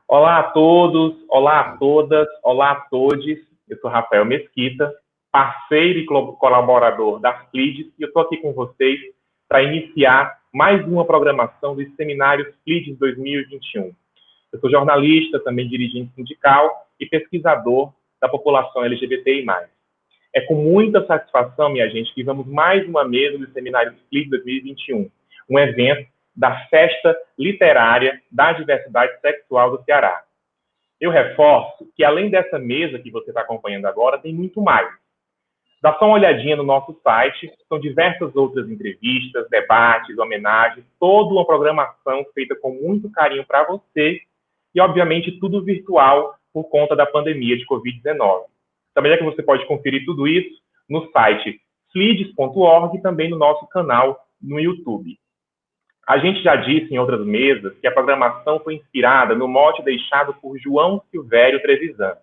Olá a todos, olá a todas, olá a todos. Eu sou Rafael Mesquita, parceiro e colaborador da FLIDES, e eu estou aqui com vocês para iniciar mais uma programação dos seminários FLIDES 2021. Eu sou jornalista, também dirigente sindical e pesquisador da população LGBTI+. É com muita satisfação, minha gente, que vamos mais uma mesa dos seminários FLIDES 2021, um evento da Festa Literária da Diversidade Sexual do Ceará. Eu reforço que, além dessa mesa que você está acompanhando agora, tem muito mais. Dá só uma olhadinha no nosso site, são diversas outras entrevistas, debates, homenagens, toda uma programação feita com muito carinho para você e, obviamente, tudo virtual por conta da pandemia de Covid-19. Também é que você pode conferir tudo isso no site flides.org e também no nosso canal no YouTube. A gente já disse em outras mesas que a programação foi inspirada no mote deixado por João Silvério Trevisan,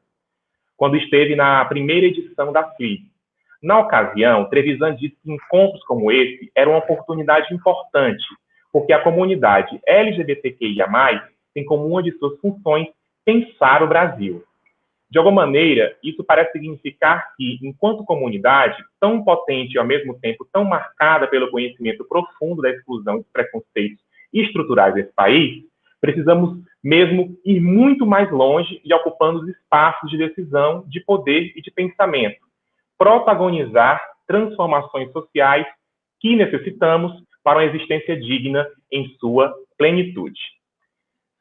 quando esteve na primeira edição da FLIDES. Na ocasião, Trevisan disse que encontros como esse eram uma oportunidade importante, porque a comunidade LGBTQIA+, tem como uma de suas funções pensar o Brasil. De alguma maneira, isso parece significar que, enquanto comunidade, tão potente e ao mesmo tempo tão marcada pelo conhecimento profundo da exclusão dos preconceitos estruturais desse país, precisamos mesmo ir muito mais longe e ocupando os espaços de decisão, de poder e de pensamento, protagonizar transformações sociais que necessitamos para uma existência digna em sua plenitude.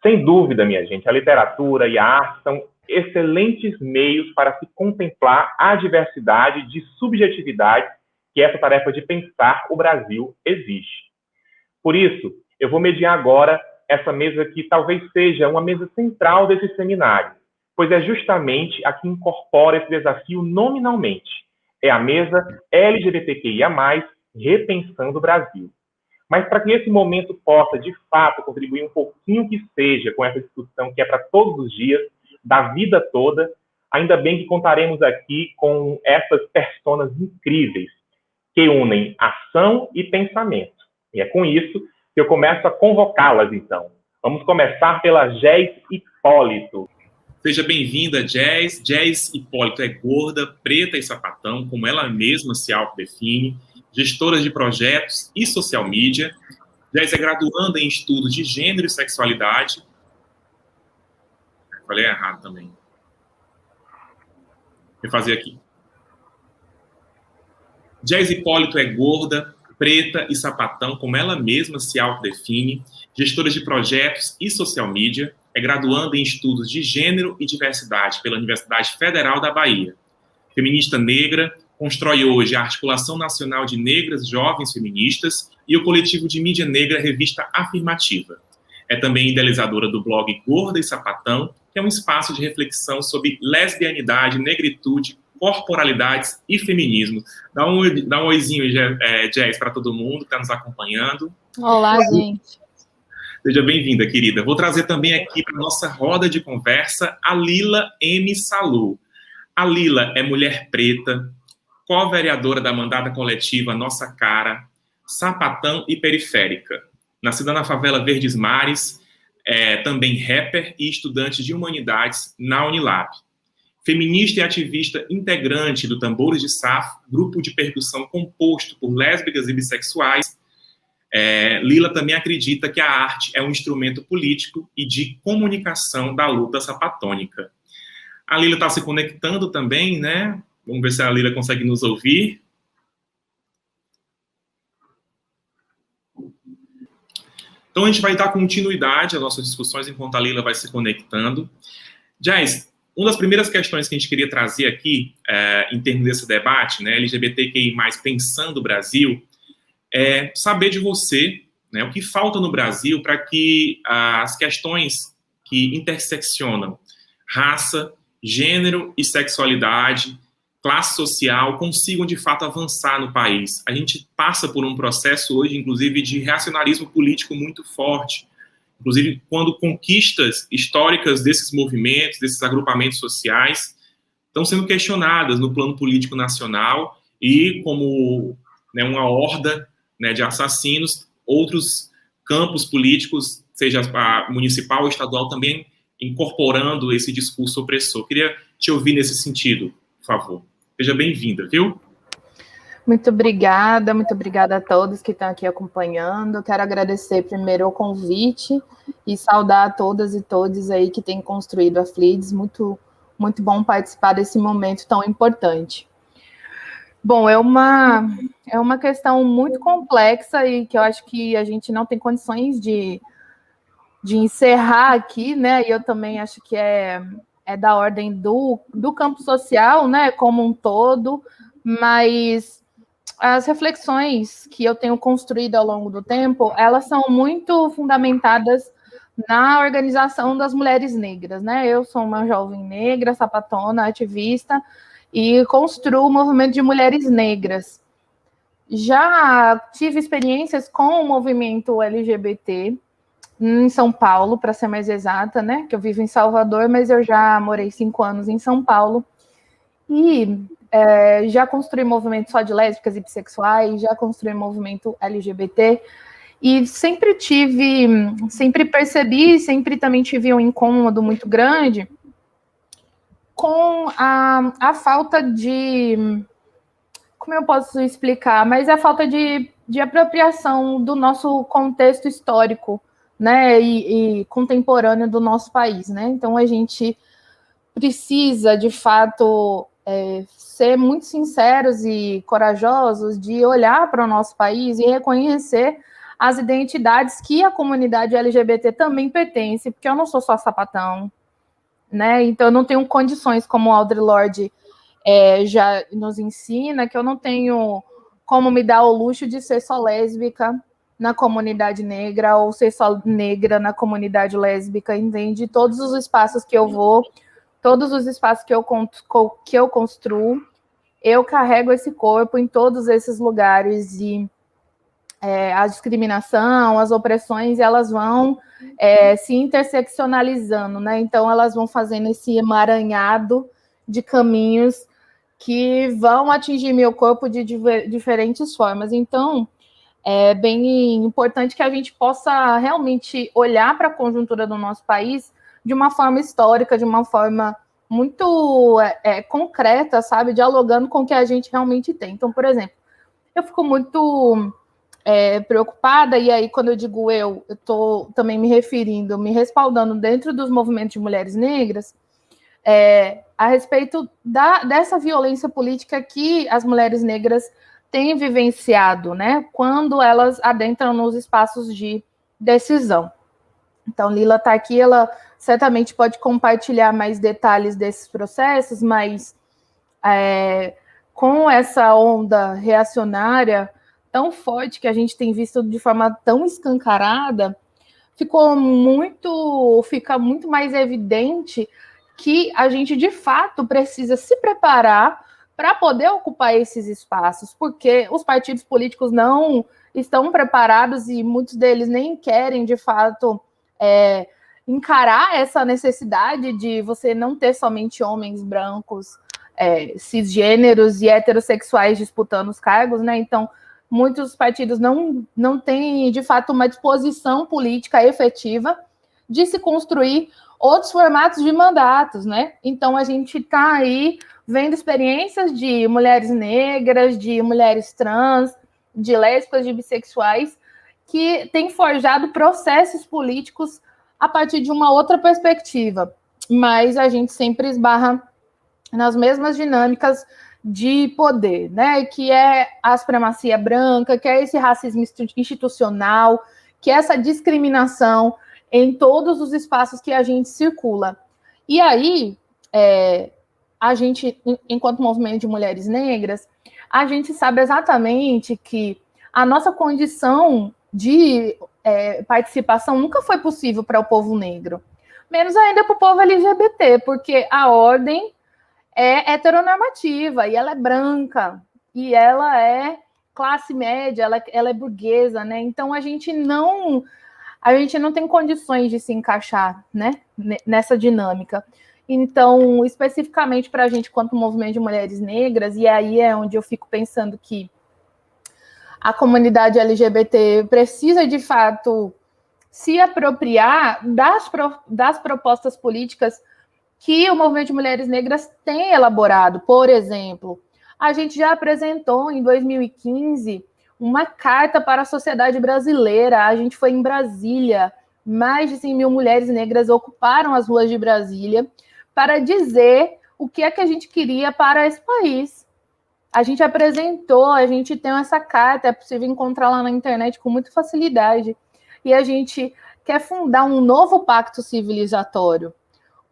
Sem dúvida, minha gente, a literatura e a arte são excelentes meios para se contemplar a diversidade de subjetividade que essa tarefa de pensar o Brasil exige. Por isso, eu vou mediar agora essa mesa que talvez seja uma mesa central desse seminário, pois é justamente a que incorpora esse desafio nominalmente. É a mesa LGBTQIA+, Repensando o Brasil. Mas para que esse momento possa, de fato, contribuir um pouquinho que seja com essa discussão que é para todos os dias, da vida toda, ainda bem que contaremos aqui com essas personas incríveis que unem ação e pensamento. E é com isso que eu começo a convocá-las, então. Vamos começar pela Jés Hipólito. Seja bem-vinda, Jés. Jés Hipólito é gorda, preta e sapatão, como ela mesma se autodefine, gestora de projetos e social media. Jés é graduanda em estudos de gênero e sexualidade. Falei errado também. Vou fazer aqui. Jés Hipólito é gorda, preta e sapatão, como ela mesma se autodefine, gestora de projetos e social media, é graduanda em estudos de gênero e diversidade pela Universidade Federal da Bahia. Feminista negra, constrói hoje a Articulação Nacional de Negras Jovens Feministas e o coletivo de mídia negra Revista Afirmativa. É também idealizadora do blog Gorda e Sapatão, que é um espaço de reflexão sobre lesbianidade, negritude, corporalidades e feminismo. Dá um oizinho, Jés, para todo mundo que está nos acompanhando. Olá, gente. Seja bem-vinda, querida. Vou trazer também aqui para a nossa roda de conversa a Lila M. Salu. A Lila é mulher preta, co-vereadora da mandata coletiva Nossa Cara, sapatão e periférica. Nascida na favela Verdes Mares, também rapper e estudante de humanidades na Unilab. Feminista e ativista integrante do Tambores de Safo, grupo de percussão composto por lésbicas e bissexuais, Lila também acredita que a arte é um instrumento político e de comunicação da luta sapatônica. A Lila está se conectando também, né? Vamos ver se a Lila consegue nos ouvir. Então, a gente vai dar continuidade às nossas discussões enquanto a Lila vai se conectando. Jés, uma das primeiras questões que a gente queria trazer aqui, em termos desse debate, né, LGBTQI+, pensando o Brasil, é saber de você, né, o que falta no Brasil para que as questões que interseccionam raça, gênero e sexualidade, classe social, consigam, de fato, avançar no país. A gente passa por um processo hoje, inclusive, de reacionarismo político muito forte, inclusive quando conquistas históricas desses movimentos, desses agrupamentos sociais, estão sendo questionadas no plano político nacional e como, né, uma horda, né, de assassinos, outros campos políticos, seja municipal ou estadual, também incorporando esse discurso opressor. Queria te ouvir nesse sentido, por favor. Seja bem-vinda, viu? Muito obrigada a todos que estão aqui acompanhando. Quero agradecer primeiro o convite e saudar a todas e todos aí que têm construído a FLIDS. Muito bom participar desse momento tão importante. Bom, é uma questão muito complexa e que eu acho que a gente não tem condições de encerrar aqui, né? E eu também acho que é da ordem do campo social, né? Como um todo, mas as reflexões que eu tenho construído ao longo do tempo, elas são muito fundamentadas na organização das mulheres negras, né? Eu sou uma jovem negra, sapatona, ativista, e construo o movimento de mulheres negras. Já tive experiências com o movimento LGBT em São Paulo, para ser mais exata, né? Que eu vivo em Salvador, mas eu já morei 5 anos em São Paulo. E já construí movimento só de lésbicas e bissexuais, já construí movimento LGBT, e sempre percebi, sempre também tive um incômodo muito grande com a falta de, como eu posso explicar, mas a falta de apropriação do nosso contexto histórico, né, e contemporâneo do nosso país, né? Então a gente precisa, de fato, ser muito sinceros e corajosos de olhar para o nosso país e reconhecer as identidades que a comunidade LGBT também pertence, porque eu não sou só sapatão, né? Então eu não tenho condições, como o Audre Lorde já nos ensina, que eu não tenho como me dar o luxo de ser só lésbica na comunidade negra ou ser só negra na comunidade lésbica, entende? Todos os espaços que eu vou, todos os espaços que eu construo, eu carrego esse corpo em todos esses lugares e a discriminação, as opressões, elas vão se interseccionalizando, né? Então, elas vão fazendo esse emaranhado de caminhos que vão atingir meu corpo de diferentes formas. Então, é bem importante que a gente possa realmente olhar para a conjuntura do nosso país de uma forma histórica, de uma forma muito concreta, sabe? Dialogando com o que a gente realmente tem. Então, por exemplo, eu fico muito preocupada, e aí quando eu digo eu estou também me referindo, me respaldando dentro dos movimentos de mulheres negras, a respeito dessa violência política que as mulheres negras têm vivenciado, né, quando elas adentram nos espaços de decisão. Então, Lila está aqui, ela certamente pode compartilhar mais detalhes desses processos, mas com essa onda reacionária tão forte que a gente tem visto de forma tão escancarada, fica muito mais evidente que a gente, de fato, precisa se preparar para poder ocupar esses espaços, porque os partidos políticos não estão preparados e muitos deles nem querem, de fato, encarar essa necessidade de você não ter somente homens brancos, cisgêneros e heterossexuais disputando os cargos, né? Então, muitos partidos não têm, de fato, uma disposição política efetiva de se construir outros formatos de mandatos, né? Então, a gente está aí vendo experiências de mulheres negras, de mulheres trans, de lésbicas, de bissexuais, que têm forjado processos políticos a partir de uma outra perspectiva. Mas a gente sempre esbarra nas mesmas dinâmicas de poder, né? Que é a supremacia branca, que é esse racismo institucional, que é essa discriminação em todos os espaços que a gente circula. E aí, a gente, enquanto movimento de mulheres negras, a gente sabe exatamente que a nossa condição de participação nunca foi possível para o povo negro, menos ainda para o povo LGBT, porque a ordem é heteronormativa, e ela é branca, e ela é classe média, ela é burguesa, né? Então, a gente não a gente não tem condições de se encaixar, né, nessa dinâmica. Então, especificamente para a gente, quanto movimento de mulheres negras, e aí é onde eu fico pensando que a comunidade LGBT precisa, de fato, se apropriar das propostas políticas que o movimento de mulheres negras tem elaborado. Por exemplo, a gente já apresentou em 2015 uma carta para a sociedade brasileira. A gente foi em Brasília, mais de 100 mil mulheres negras ocuparam as ruas de Brasília para dizer o que é que a gente queria para esse país. A gente apresentou, a gente tem essa carta, é possível encontrar lá na internet com muita facilidade. E a gente quer fundar um novo pacto civilizatório,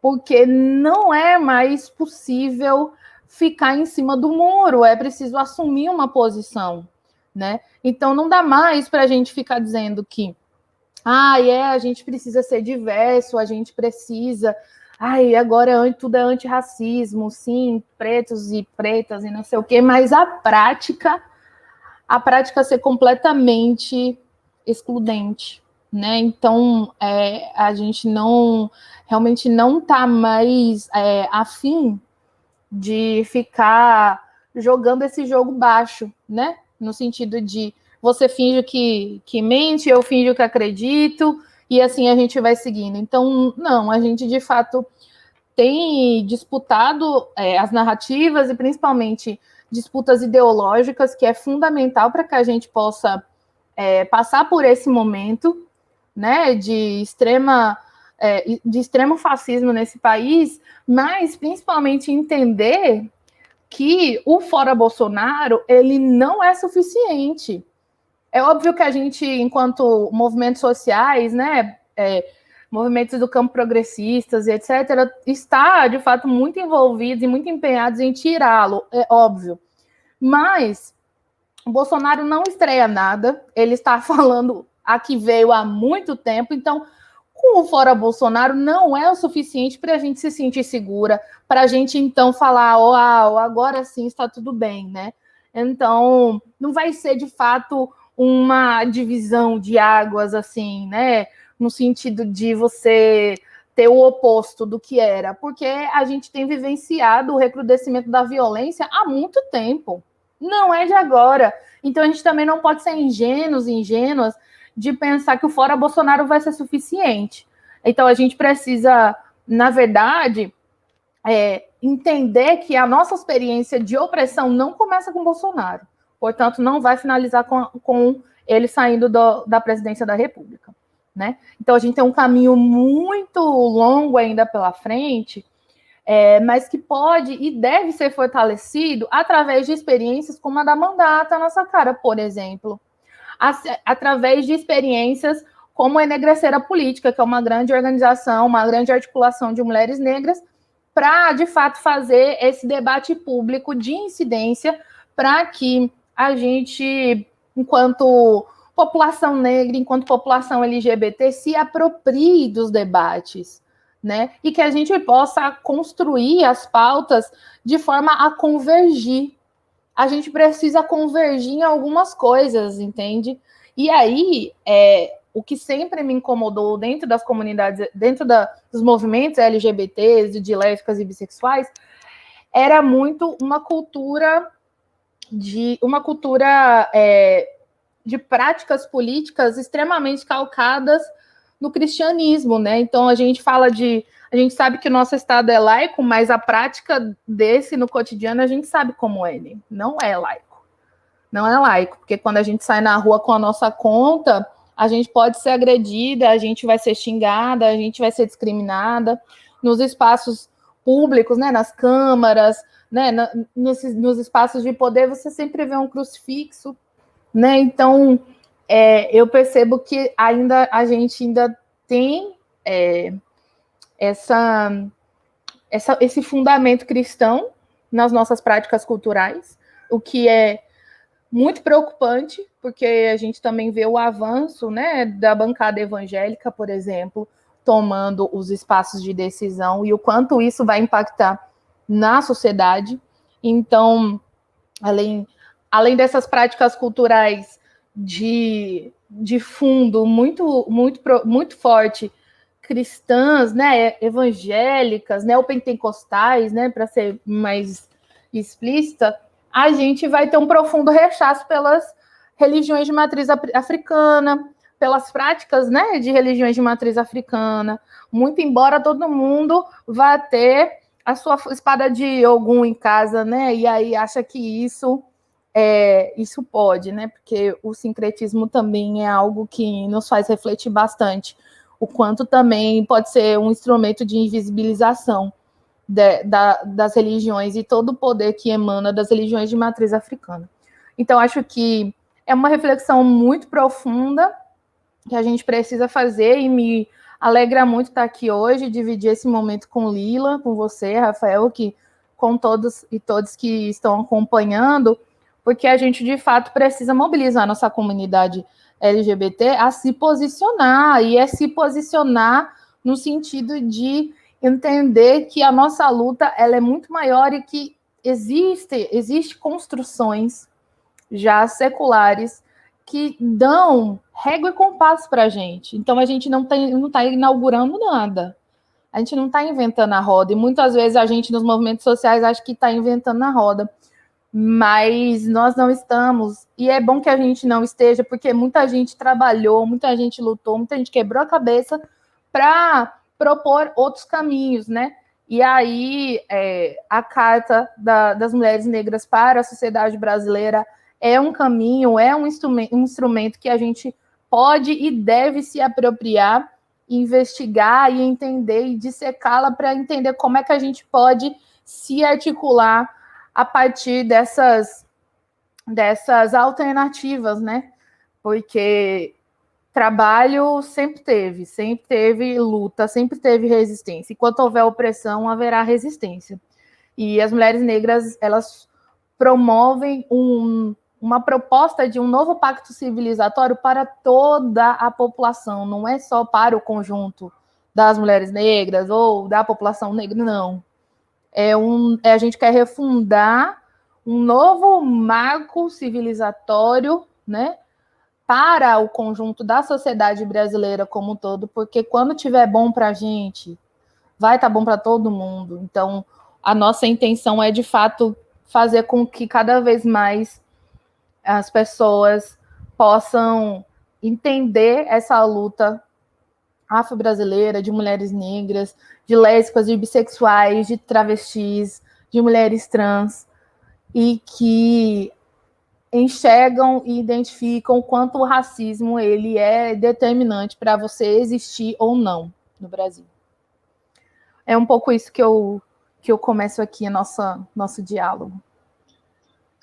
porque não é mais possível ficar em cima do muro, é preciso assumir uma posição, né? Então não dá mais para a gente ficar dizendo que a gente precisa ser diverso, a gente precisa, agora tudo é antirracismo, sim, pretos e pretas e não sei o quê, mas a prática ser completamente excludente, né? Então a gente realmente não está mais afim de ficar jogando esse jogo baixo, né? No sentido de você finge que mente, eu finjo que acredito, e assim a gente vai seguindo. Então, não, a gente de fato tem disputado as narrativas e principalmente disputas ideológicas, que é fundamental para que a gente possa passar por esse momento, né, de extremo fascismo nesse país, mas principalmente entender que o fora Bolsonaro, ele não é suficiente. É óbvio que a gente, enquanto movimentos sociais, né, movimentos do campo progressistas e etc., está, de fato, muito envolvidos e muito empenhados em tirá-lo, é óbvio. Mas o Bolsonaro não estreia nada, ele está falando a que veio há muito tempo, então com o fora Bolsonaro não é o suficiente para a gente se sentir segura, para a gente então falar, agora sim está tudo bem, né? Então, não vai ser de fato uma divisão de águas assim, né? No sentido de você ter o oposto do que era, porque a gente tem vivenciado o recrudescimento da violência há muito tempo, não é de agora. Então, a gente também não pode ser ingênuos e ingênuas de pensar que o fora Bolsonaro vai ser suficiente. Então, a gente precisa, na verdade, entender que a nossa experiência de opressão não começa com Bolsonaro. Portanto, não vai finalizar com ele saindo da presidência da República, né? Então, a gente tem um caminho muito longo ainda pela frente, mas que pode e deve ser fortalecido através de experiências como a da Mandata Nossa Cara, por exemplo, através de experiências como a Enegreceira Política, que é uma grande organização, uma grande articulação de mulheres negras, para, de fato, fazer esse debate público de incidência para que a gente, enquanto população negra, enquanto população LGBT, se aproprie dos debates, né? E que a gente possa construir as pautas de forma a convergir. A gente precisa convergir em algumas coisas, entende? E aí, o que sempre me incomodou dentro das comunidades, dentro dos movimentos LGBTs, de lésbicas e bissexuais, era muito uma cultura de práticas políticas extremamente calcadas no cristianismo, né? Então a gente sabe que o nosso Estado é laico, mas a prática desse no cotidiano a gente sabe como ele não é laico. Não é laico, porque quando a gente sai na rua com a nossa conta, a gente pode ser agredida, a gente vai ser xingada, a gente vai ser discriminada nos espaços públicos, né, nas câmaras, né, nos espaços de poder, você sempre vê um crucifixo, né? Então, eu percebo que a gente ainda tem esse fundamento cristão nas nossas práticas culturais, o que é muito preocupante, porque a gente também vê o avanço, né, da bancada evangélica, por exemplo, tomando os espaços de decisão e o quanto isso vai impactar na sociedade. Então, além dessas práticas culturais de fundo muito forte, cristãs, né, evangélicas, neopentecostais, né, para ser mais explícita, a gente vai ter um profundo rechaço pelas religiões de matriz africana, pelas práticas, né, de religiões de matriz africana, muito embora todo mundo vá ter a sua espada de Ogum em casa, né, e aí acha que isso pode, né, porque o sincretismo também é algo que nos faz refletir bastante, o quanto também pode ser um instrumento de invisibilização das religiões e todo o poder que emana das religiões de matriz africana. Então, acho que é uma reflexão muito profunda que a gente precisa fazer e me alegra muito estar aqui hoje, dividir esse momento com Lila, com você, Rafael, com todos e todas que estão acompanhando, porque a gente, de fato, precisa mobilizar a nossa comunidade LGBT a se posicionar, e se posicionar no sentido de entender que a nossa luta ela é muito maior e que existe construções já seculares que dão régua e compasso para a gente. Então, a gente não está inaugurando nada. A gente não está inventando a roda. E muitas vezes a gente, nos movimentos sociais, acha que está inventando a roda. Mas nós não estamos. E é bom que a gente não esteja, porque muita gente trabalhou, muita gente lutou, muita gente quebrou a cabeça para propor outros caminhos, né? E aí, a Carta das Mulheres Negras para a Sociedade Brasileira é um caminho, é um instrumento que a gente pode e deve se apropriar, investigar e entender e dissecá-la para entender como é que a gente pode se articular a partir dessas alternativas, né? Porque trabalho sempre teve luta, sempre teve resistência. Enquanto houver opressão, haverá resistência. E as mulheres negras, elas promovem uma proposta de um novo pacto civilizatório para toda a população, não é só para o conjunto das mulheres negras ou da população negra, não. A gente quer refundar um novo marco civilizatório, né, para o conjunto da sociedade brasileira como um todo, porque quando tiver bom para a gente, vai estar bom para todo mundo. Então, a nossa intenção é, de fato, fazer com que cada vez mais as pessoas possam entender essa luta afro-brasileira, de mulheres negras, de lésbicas, de bissexuais, de travestis, de mulheres trans, e que enxergam e identificam o quanto o racismo ele é determinante para você existir ou não no Brasil. É um pouco isso que eu começo aqui nosso diálogo.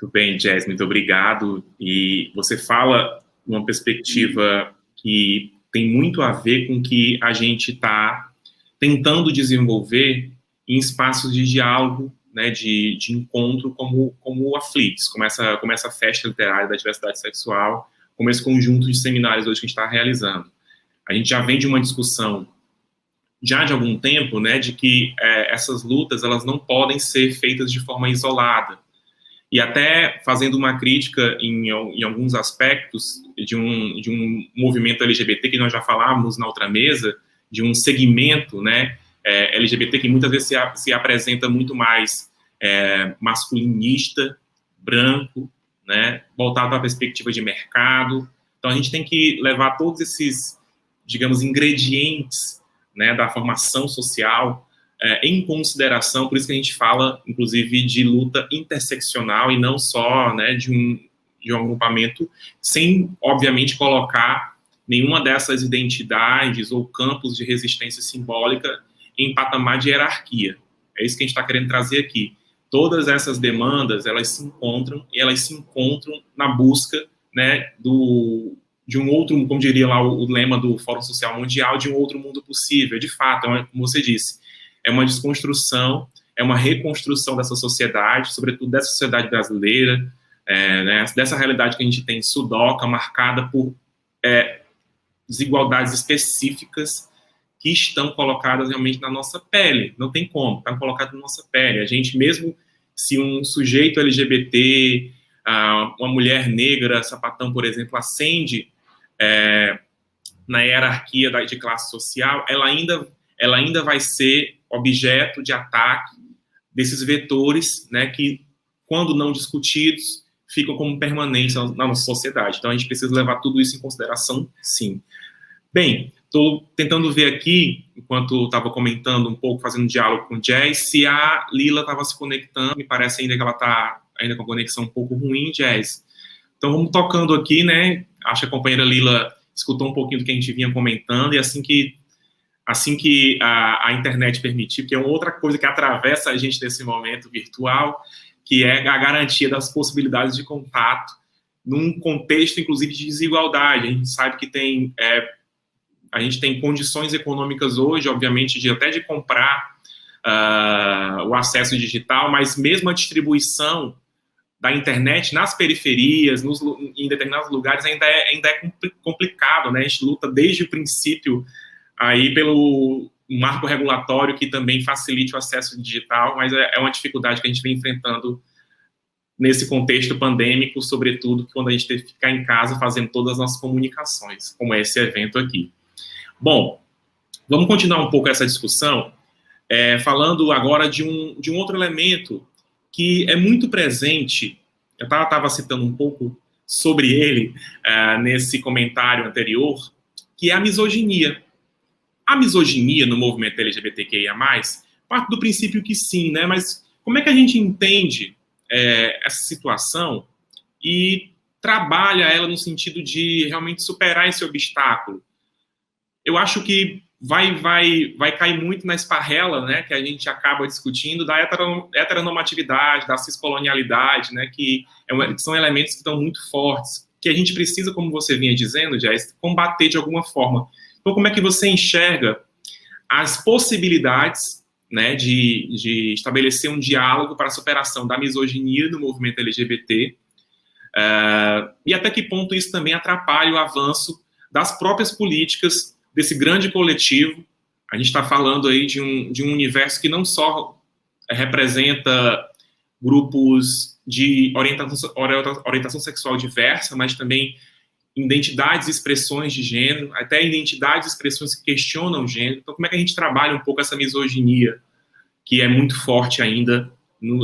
Muito bem, Jess, muito obrigado. E você fala numa perspectiva que tem muito a ver com o que a gente está tentando desenvolver em espaços de diálogo, né, de encontro, como a Flix, como essa festa literária da diversidade sexual, como esse conjunto de seminários hoje que a gente está realizando. A gente já vem de uma discussão já de algum tempo, né, de que essas lutas elas não podem ser feitas de forma isolada. E até fazendo uma crítica em alguns aspectos de um movimento LGBT que nós já falávamos na outra mesa, de um segmento, né, LGBT que muitas vezes se apresenta muito mais masculinista, branco, né, voltado para a perspectiva de mercado. Então a gente tem que levar todos esses, digamos, ingredientes, né, da formação social em consideração, por isso que a gente fala, inclusive, de luta interseccional e não só, né, de um agrupamento, sem, obviamente, colocar nenhuma dessas identidades ou campos de resistência simbólica em patamar de hierarquia. É isso que a gente está querendo trazer aqui. Todas essas demandas, elas se encontram na busca, né, de um outro, como diria lá o lema do Fórum Social Mundial, de um outro mundo possível. De fato, como você disse, é uma desconstrução, é uma reconstrução dessa sociedade, sobretudo dessa sociedade brasileira, né, dessa realidade que a gente tem sudoca, marcada por desigualdades específicas que estão colocadas realmente na nossa pele. Não tem como, estão colocadas na nossa pele. A gente, mesmo se um sujeito LGBT uma mulher negra, sapatão, por exemplo, ascende na hierarquia de classe social, ela ainda vai ser objeto de ataque desses vetores, né, que, quando não discutidos, ficam como permanentes na nossa sociedade. Então, a gente precisa levar tudo isso em consideração, sim. Bem, estou tentando ver aqui, enquanto estava comentando um pouco, fazendo diálogo com o Jazz, se a Lila estava se conectando. Me parece ainda que ela está ainda com a conexão um pouco ruim, Jazz. Então, vamos tocando aqui, né? Acho que a companheira Lila escutou um pouquinho do que a gente vinha comentando, e assim que a internet permitir, porque é uma outra coisa que atravessa a gente nesse momento virtual, que é a garantia das possibilidades de contato num contexto, inclusive, de desigualdade. A gente sabe que a gente tem condições econômicas hoje, obviamente, até de comprar o acesso digital, mas mesmo a distribuição da internet nas periferias, em determinados lugares, ainda é complicado, né? A gente luta desde o princípio aí pelo marco regulatório que também facilite o acesso digital, mas é uma dificuldade que a gente vem enfrentando nesse contexto pandêmico, sobretudo quando a gente teve que ficar em casa fazendo todas as nossas comunicações, como esse evento aqui. Bom, vamos continuar um pouco essa discussão, falando agora de um outro elemento que é muito presente. Eu estava citando um pouco sobre ele nesse comentário anterior, que é a misoginia. A misoginia no movimento LGBTQIA+, parte do princípio que sim, né? Mas como é que a gente entende essa situação e trabalha ela no sentido de realmente superar esse obstáculo? Eu acho que vai cair muito na esparrela, né, que a gente acaba discutindo, da heteronormatividade, da ciscolonialidade, né, que são elementos que estão muito fortes, que a gente precisa, como você vinha dizendo, Jess, combater de alguma forma. Então, como é que você enxerga as possibilidades, né, de estabelecer um diálogo para a superação da misoginia no movimento LGBT, e até que ponto isso também atrapalha o avanço das próprias políticas desse grande coletivo? A gente está falando aí de um universo que não só representa grupos de orientação sexual diversa, mas também identidades e expressões de gênero, até identidades e expressões que questionam o gênero. Então, como é que a gente trabalha um pouco essa misoginia, que é muito forte ainda,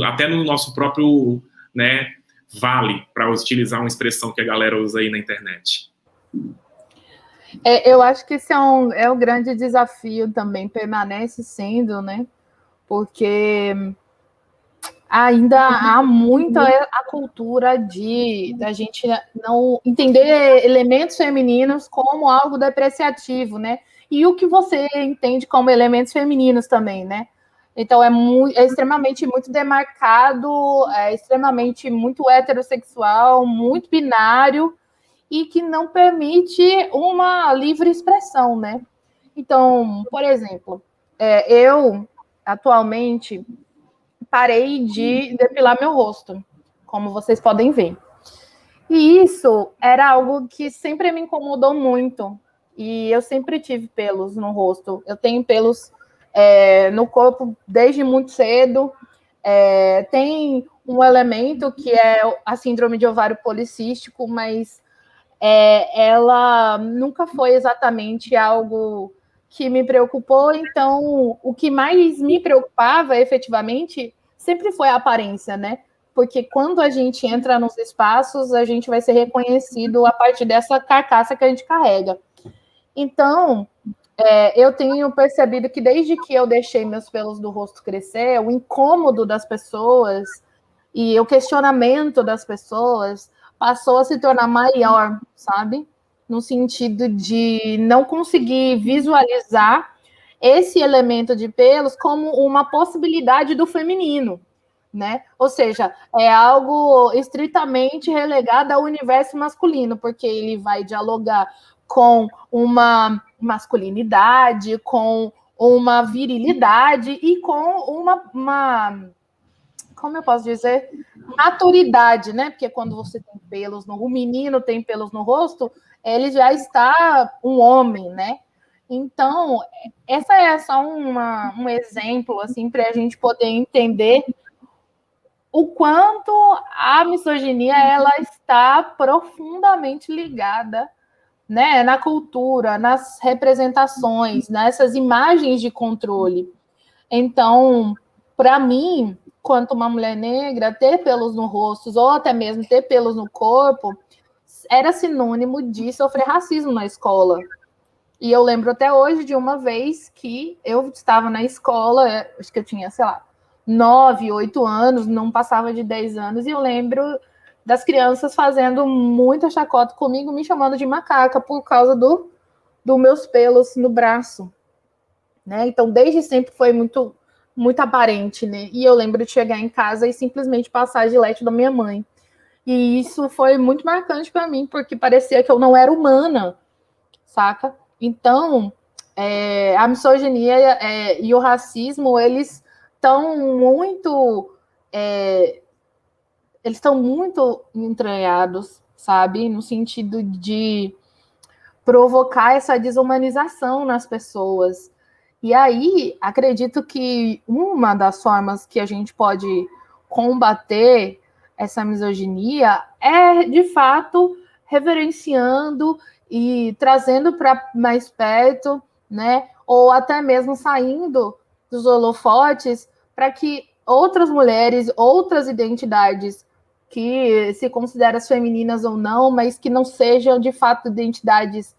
até no nosso próprio, né, vale, para utilizar uma expressão que a galera usa aí na internet? Eu acho que esse é o grande desafio também, permanece sendo, né? Porque ainda há muita a cultura da gente não entender elementos femininos como algo depreciativo, né? E o que você entende como elementos femininos também, né? Então é extremamente muito demarcado, é extremamente muito heterossexual, muito binário, e que não permite uma livre expressão, né? Então, por exemplo, eu atualmente parei de depilar meu rosto, como vocês podem ver. E isso era algo que sempre me incomodou muito. E eu sempre tive pelos no rosto. Eu tenho pelos no corpo desde muito cedo. Tem um elemento que é a síndrome de ovário policístico, mas ela nunca foi exatamente algo que me preocupou. Então, o que mais me preocupava, efetivamente, sempre foi a aparência, né? Porque quando a gente entra nos espaços, a gente vai ser reconhecido a partir dessa carcaça que a gente carrega. Então, eu tenho percebido que desde que eu deixei meus pelos do rosto crescer, o incômodo das pessoas e o questionamento das pessoas passou a se tornar maior, sabe? No sentido de não conseguir visualizar esse elemento de pelos como uma possibilidade do feminino, né? Ou seja, é algo estritamente relegado ao universo masculino, porque ele vai dialogar com uma masculinidade, com uma virilidade e com uma como eu posso dizer, maturidade, né? Porque quando você tem pelos o menino tem pelos no rosto, ele já está um homem, né? Então, essa é só um exemplo, assim, para a gente poder entender o quanto a misoginia ela está profundamente ligada, né, na cultura, nas representações, nessas imagens de controle. Então, para mim, quanto uma mulher negra, ter pelos no rosto ou até mesmo ter pelos no corpo era sinônimo de sofrer racismo na escola. E eu lembro até hoje de uma vez que eu estava na escola, acho que eu tinha, sei lá, 9, 8 anos, não passava de 10 anos, e eu lembro das crianças fazendo muita chacota comigo, me chamando de macaca por causa dos meus pelos no braço, né? Então, desde sempre foi muito, muito aparente, né? E eu lembro de chegar em casa e simplesmente passar a Gillette da minha mãe. E isso foi muito marcante para mim, porque parecia que eu não era humana, saca? Então, a misoginia e o racismo, eles estão muito entranhados, sabe? No sentido de provocar essa desumanização nas pessoas. E aí, acredito que uma das formas que a gente pode combater essa misoginia é, de fato, reverenciando e trazendo para mais perto, né? Ou até mesmo saindo dos holofotes para que outras mulheres, outras identidades que se consideram femininas ou não, mas que não sejam de fato identidades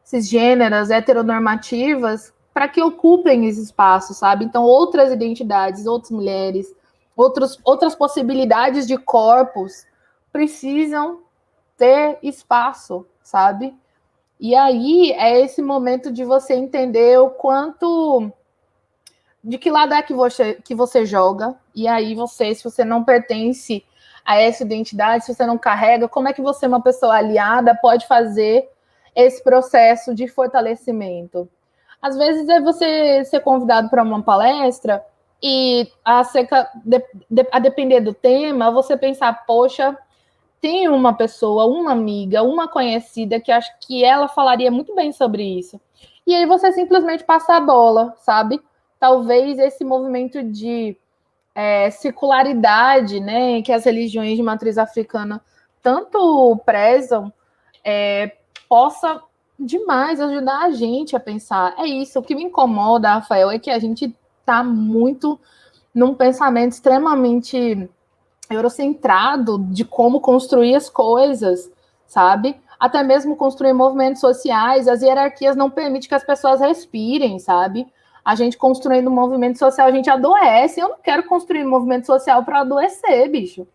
cisgêneras, heteronormativas, para que ocupem esse espaço, sabe? Então, outras identidades, outras mulheres, outras possibilidades de corpos precisam ter espaço, sabe? E aí é esse momento de você entender o quanto, de que lado é que você joga, e aí se você não pertence a essa identidade, se você não carrega, como é que você, uma pessoa aliada, pode fazer esse processo de fortalecimento? Às vezes é você ser convidado para uma palestra e a depender do tema, você pensar, poxa, tem uma pessoa, uma amiga, uma conhecida que acho que ela falaria muito bem sobre isso. E aí você simplesmente passa a bola, sabe? Talvez esse movimento de circularidade, né, que as religiões de matriz africana tanto prezam, possa demais ajudar a gente a pensar. É isso, o que me incomoda, Rafael, é que a gente está muito num pensamento extremamente eurocentrado de como construir as coisas, sabe? Até mesmo construir movimentos sociais, as hierarquias não permitem que as pessoas respirem, sabe? A gente construindo um movimento social, a gente adoece. Eu não quero construir um movimento social para adoecer, bicho.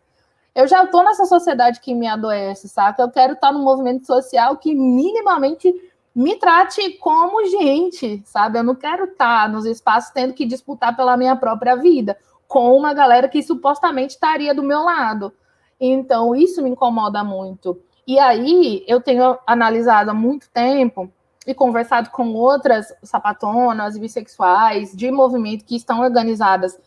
Eu já estou nessa sociedade que me adoece, saca? Eu quero estar num movimento social que minimamente me trate como gente, sabe? Eu não quero estar nos espaços tendo que disputar pela minha própria vida com uma galera que supostamente estaria do meu lado. Então, isso me incomoda muito. E aí, eu tenho analisado há muito tempo e conversado com outras sapatonas, bissexuais, de movimento que estão organizadas,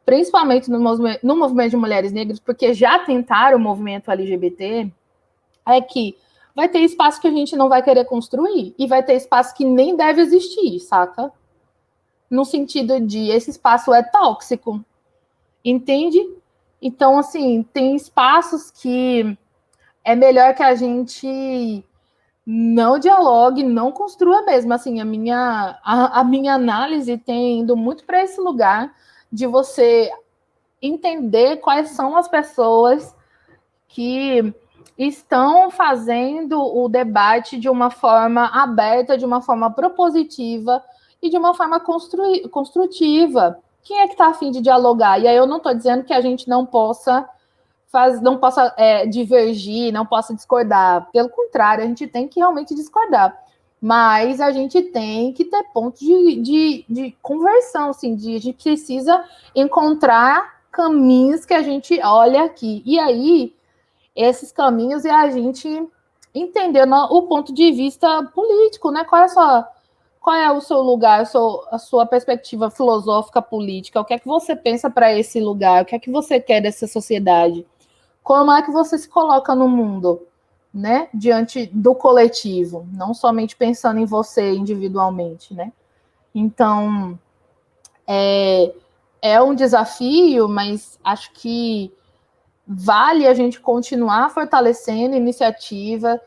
principalmente no movimento de mulheres negras, porque já tentaram o movimento LGBT, é que vai ter espaço que a gente não vai querer construir e vai ter espaço que nem deve existir, saca? No sentido de esse espaço é tóxico, entende? Então, assim, tem espaços que é melhor que a gente não dialogue, não construa mesmo. Assim, a minha análise tem ido muito para esse lugar de você entender quais são as pessoas que estão fazendo o debate de uma forma aberta, de uma forma propositiva e de uma forma construtiva. Quem é que está a fim de dialogar? E aí eu não estou dizendo que a gente não possa divergir, não possa discordar. Pelo contrário, a gente tem que realmente discordar. Mas a gente tem que ter pontos de conversão, assim, a gente precisa encontrar caminhos que a gente olha aqui. E aí, esses caminhos é a gente entender o ponto de vista político, né? Qual é o seu lugar, a sua perspectiva filosófica política? O que é que você pensa para esse lugar? O que é que você quer dessa sociedade? Como é que você se coloca no mundo, né? Diante do coletivo, não somente pensando em você individualmente, né? Então, é é um desafio, mas acho que vale a gente continuar fortalecendo iniciativas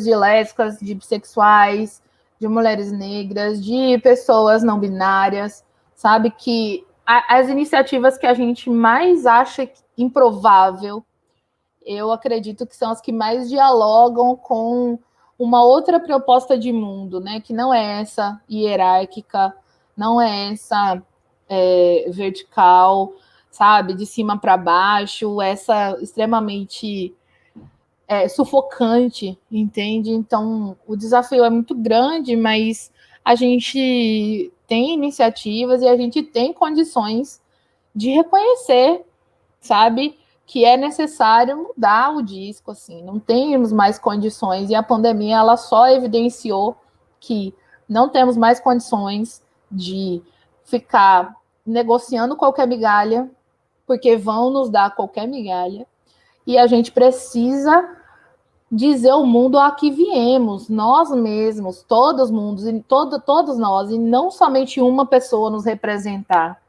de lésbicas, de bissexuais, de mulheres negras, de pessoas não binárias, sabe? Que as iniciativas que a gente mais acha improvável, eu acredito que são as que mais dialogam com uma outra proposta de mundo, né? Que não é essa hierárquica, não é essa vertical, sabe? De cima para baixo, essa extremamente sufocante, entende? Então, o desafio é muito grande, mas a gente tem iniciativas e a gente tem condições de reconhecer, sabe, que é necessário mudar o disco, assim, não temos mais condições, e a pandemia, ela só evidenciou que não temos mais condições de ficar negociando qualquer migalha, porque vão nos dar qualquer migalha, e a gente precisa dizer ao mundo a que viemos, nós mesmos, todos nós, e não somente uma pessoa nos representar,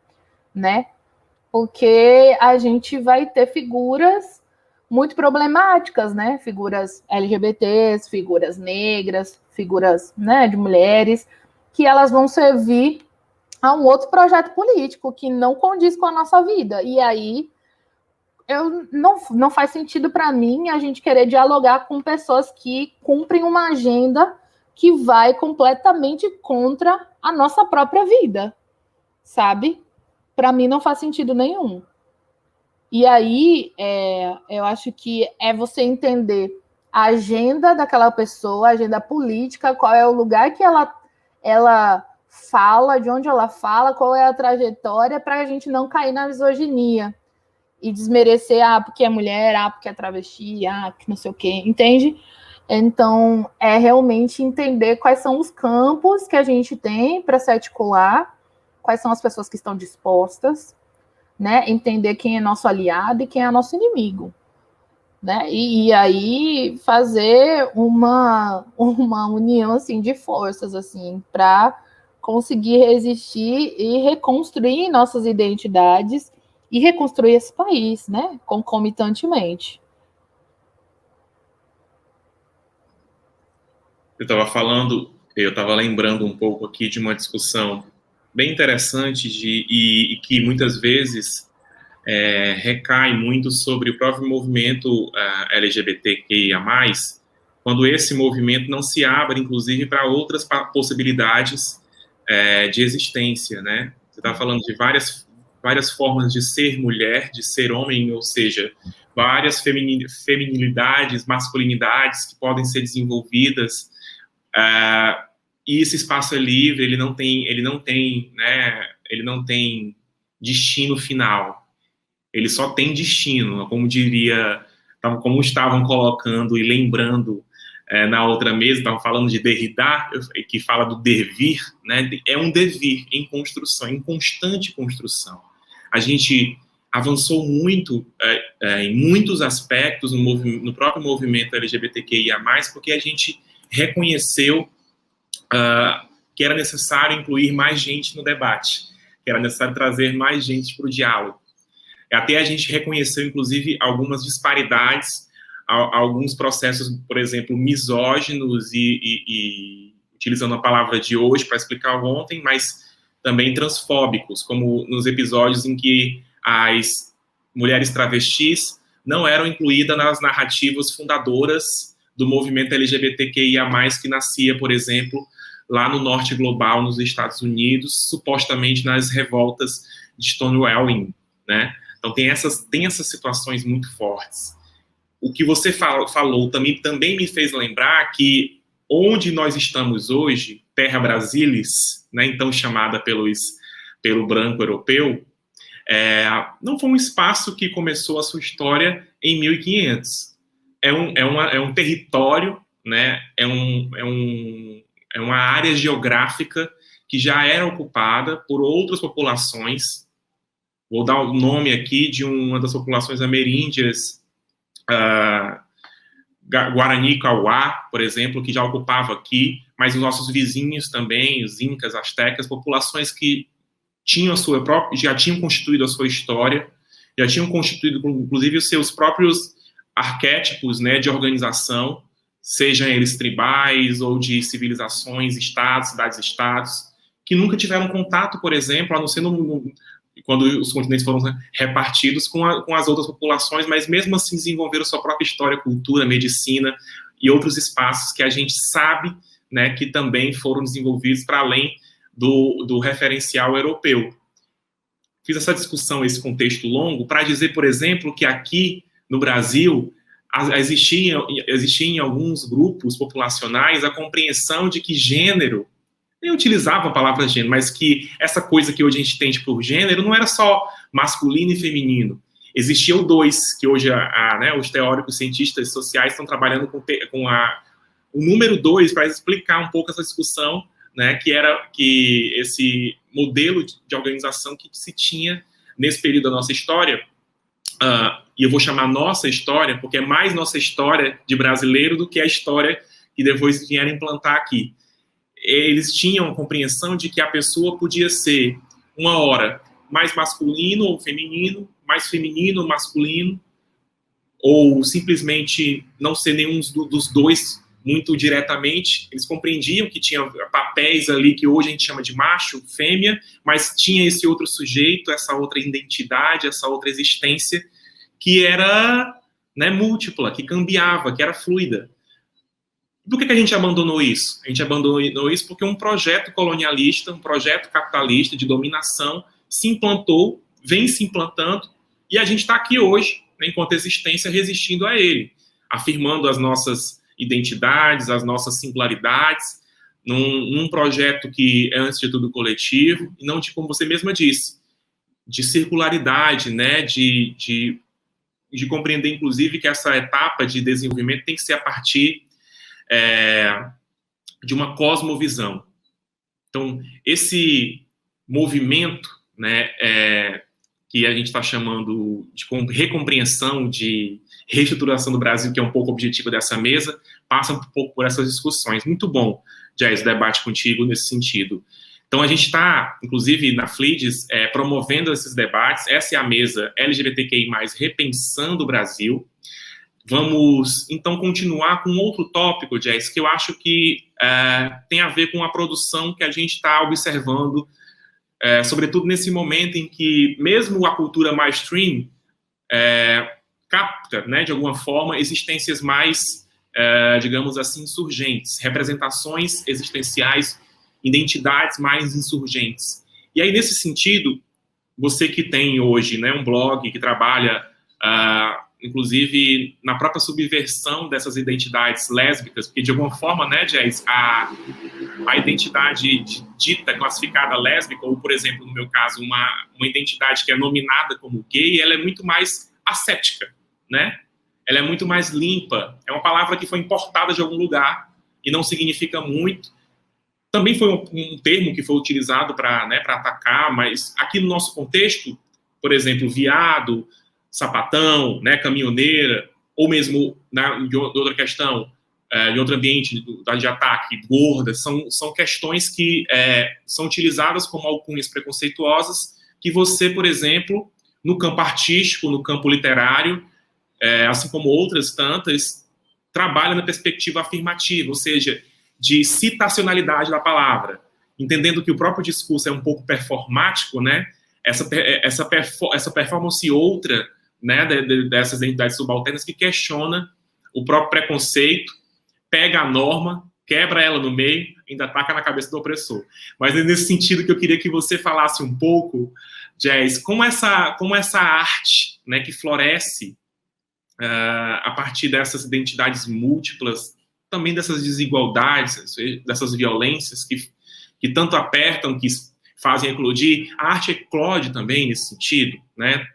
né? Porque a gente vai ter figuras muito problemáticas, né? Figuras LGBTs, figuras negras, figuras, né, de mulheres, que elas vão servir a um outro projeto político que não condiz com a nossa vida. E aí não faz sentido para mim a gente querer dialogar com pessoas que cumprem uma agenda que vai completamente contra a nossa própria vida, sabe? Para mim não faz sentido nenhum. E aí, eu acho que é você entender a agenda daquela pessoa, a agenda política, qual é o lugar que ela fala, de onde ela fala, qual é a trajetória, para a gente não cair na misoginia e desmerecer, porque é mulher, porque é travesti, que não sei o quê, entende? Então, é realmente entender quais são os campos que a gente tem para se articular, quais são as pessoas que estão dispostas, né? Entender quem é nosso aliado e quem é nosso inimigo, né? E aí fazer uma união assim de forças assim para conseguir resistir e reconstruir nossas identidades e reconstruir esse país, né? Concomitantemente. Eu estava lembrando um pouco aqui de uma discussão bem interessante e que muitas vezes recai muito sobre o próprio movimento LGBTQIA+, quando esse movimento não se abre, inclusive, para outras possibilidades de existência, né? Você está falando de várias formas de ser mulher, de ser homem, ou seja, várias feminilidades, masculinidades que podem ser desenvolvidas, e esse espaço é livre, ele não tem destino final. Ele só tem destino, como estavam colocando e lembrando na outra mesa, estavam falando de Derrida, que fala do devir, né? É um devir em construção, em constante construção. A gente avançou muito em muitos aspectos no próprio movimento LGBTQIA+, porque a gente reconheceu que era necessário incluir mais gente no debate, que era necessário trazer mais gente para o diálogo. Até a gente reconheceu, inclusive, algumas disparidades, alguns processos, por exemplo, misóginos e utilizando a palavra de hoje para explicar ontem, mas também transfóbicos, como nos episódios em que as mulheres travestis não eram incluídas nas narrativas fundadoras do movimento LGBTQIA+, que nascia, por exemplo, lá no norte global, nos Estados Unidos, supostamente nas revoltas de Stonewall, né? Então, tem essas situações muito fortes. O que você falou também me fez lembrar que onde nós estamos hoje, Terra Brasilis, né, então chamada pelo branco europeu, não foi um espaço que começou a sua história em 1500. É um território, né, é uma área geográfica que já era ocupada por outras populações. Vou dar o nome aqui de uma das populações ameríndias, Guarani Kauá, por exemplo, que já ocupava aqui, mas os nossos vizinhos também, os incas, astecas, populações que já tinham constituído a sua história, já tinham constituído, inclusive, os seus próprios arquétipos, né, de organização, sejam eles tribais ou de civilizações, estados, cidades-estados, que nunca tiveram contato, por exemplo, a não ser quando os continentes foram repartidos com as outras populações, mas mesmo assim desenvolveram sua própria história, cultura, medicina e outros espaços que a gente sabe, né, que também foram desenvolvidos para além do referencial europeu. Fiz essa discussão, esse contexto longo, para dizer, por exemplo, que aqui no Brasil existia em alguns grupos populacionais a compreensão de que gênero, nem utilizava a palavra gênero, mas que essa coisa que hoje a gente entende por gênero não era só masculino e feminino. Existia o dois, que hoje né, os teóricos cientistas sociais estão trabalhando com o número 2 para explicar um pouco essa discussão, né, que esse modelo de organização que se tinha nesse período da nossa história, e eu vou chamar nossa história, porque é mais nossa história de brasileiro do que a história que depois vieram implantar aqui. Eles tinham a compreensão de que a pessoa podia ser, uma hora, mais masculino ou feminino, mais feminino ou masculino, ou simplesmente não ser nenhum dos dois muito diretamente. Eles compreendiam que tinha papéis ali que hoje a gente chama de macho, fêmea, mas tinha esse outro sujeito, essa outra identidade, essa outra existência que era, né, múltipla, que cambiava, que era fluida. Por que a gente abandonou isso? A gente abandonou isso porque um projeto colonialista, um projeto capitalista de dominação se implantou, vem se implantando, e a gente está aqui hoje, né, enquanto existência, resistindo a ele, afirmando as nossas identidades, as nossas singularidades, num projeto que é, antes de tudo, coletivo, e não de, como você mesma disse, de circularidade, né, de compreender, inclusive, que essa etapa de desenvolvimento tem que ser a partir de uma cosmovisão. Então, esse movimento, né, que a gente está chamando de recompreensão, de reestruturação do Brasil, que é um pouco o objetivo dessa mesa, passa um pouco por essas discussões. Muito bom, Jazz, o debate contigo nesse sentido. Então, a gente está, inclusive, na FLIDES, promovendo esses debates. Essa é a mesa LGBTQI+, Repensando o Brasil. Vamos, então, continuar com outro tópico, Jess, que eu acho que tem a ver com a produção que a gente está observando, sobretudo nesse momento em que, mesmo a cultura mainstream capta, né, de alguma forma, existências mais, digamos assim, insurgentes, representações existenciais, identidades mais insurgentes. E aí, nesse sentido, você que tem hoje, né, um blog que trabalha, inclusive, na própria subversão dessas identidades lésbicas, porque, de alguma forma, né, Jess, a identidade dita, classificada lésbica, ou, por exemplo, no meu caso, uma identidade que é nominada como gay, ela é muito mais ascética, né? Ela é muito mais limpa. É uma palavra que foi importada de algum lugar e não significa muito. Também foi um termo que foi utilizado para, né, atacar, mas aqui no nosso contexto, por exemplo, viado, sapatão, né, caminhoneira, ou mesmo, né, de outra questão, de outro ambiente de ataque, gorda, são questões que são utilizadas como alcunhas preconceituosas que você, por exemplo, no campo artístico, no campo literário, assim como outras tantas, trabalha na perspectiva afirmativa, ou seja, de citacionalidade da palavra, entendendo que o próprio discurso é um pouco performático, né? Essa performance outra, né, dessas identidades subalternas que questiona o próprio preconceito, pega a norma, quebra ela no meio, ainda ataca na cabeça do opressor. Mas é nesse sentido que eu queria que você falasse um pouco, Jazz, como essa arte, né, que floresce a partir dessas identidades múltiplas, também dessas desigualdades, dessas violências que tanto apertam, que fazem eclodir. A arte eclode também nesse sentido, né?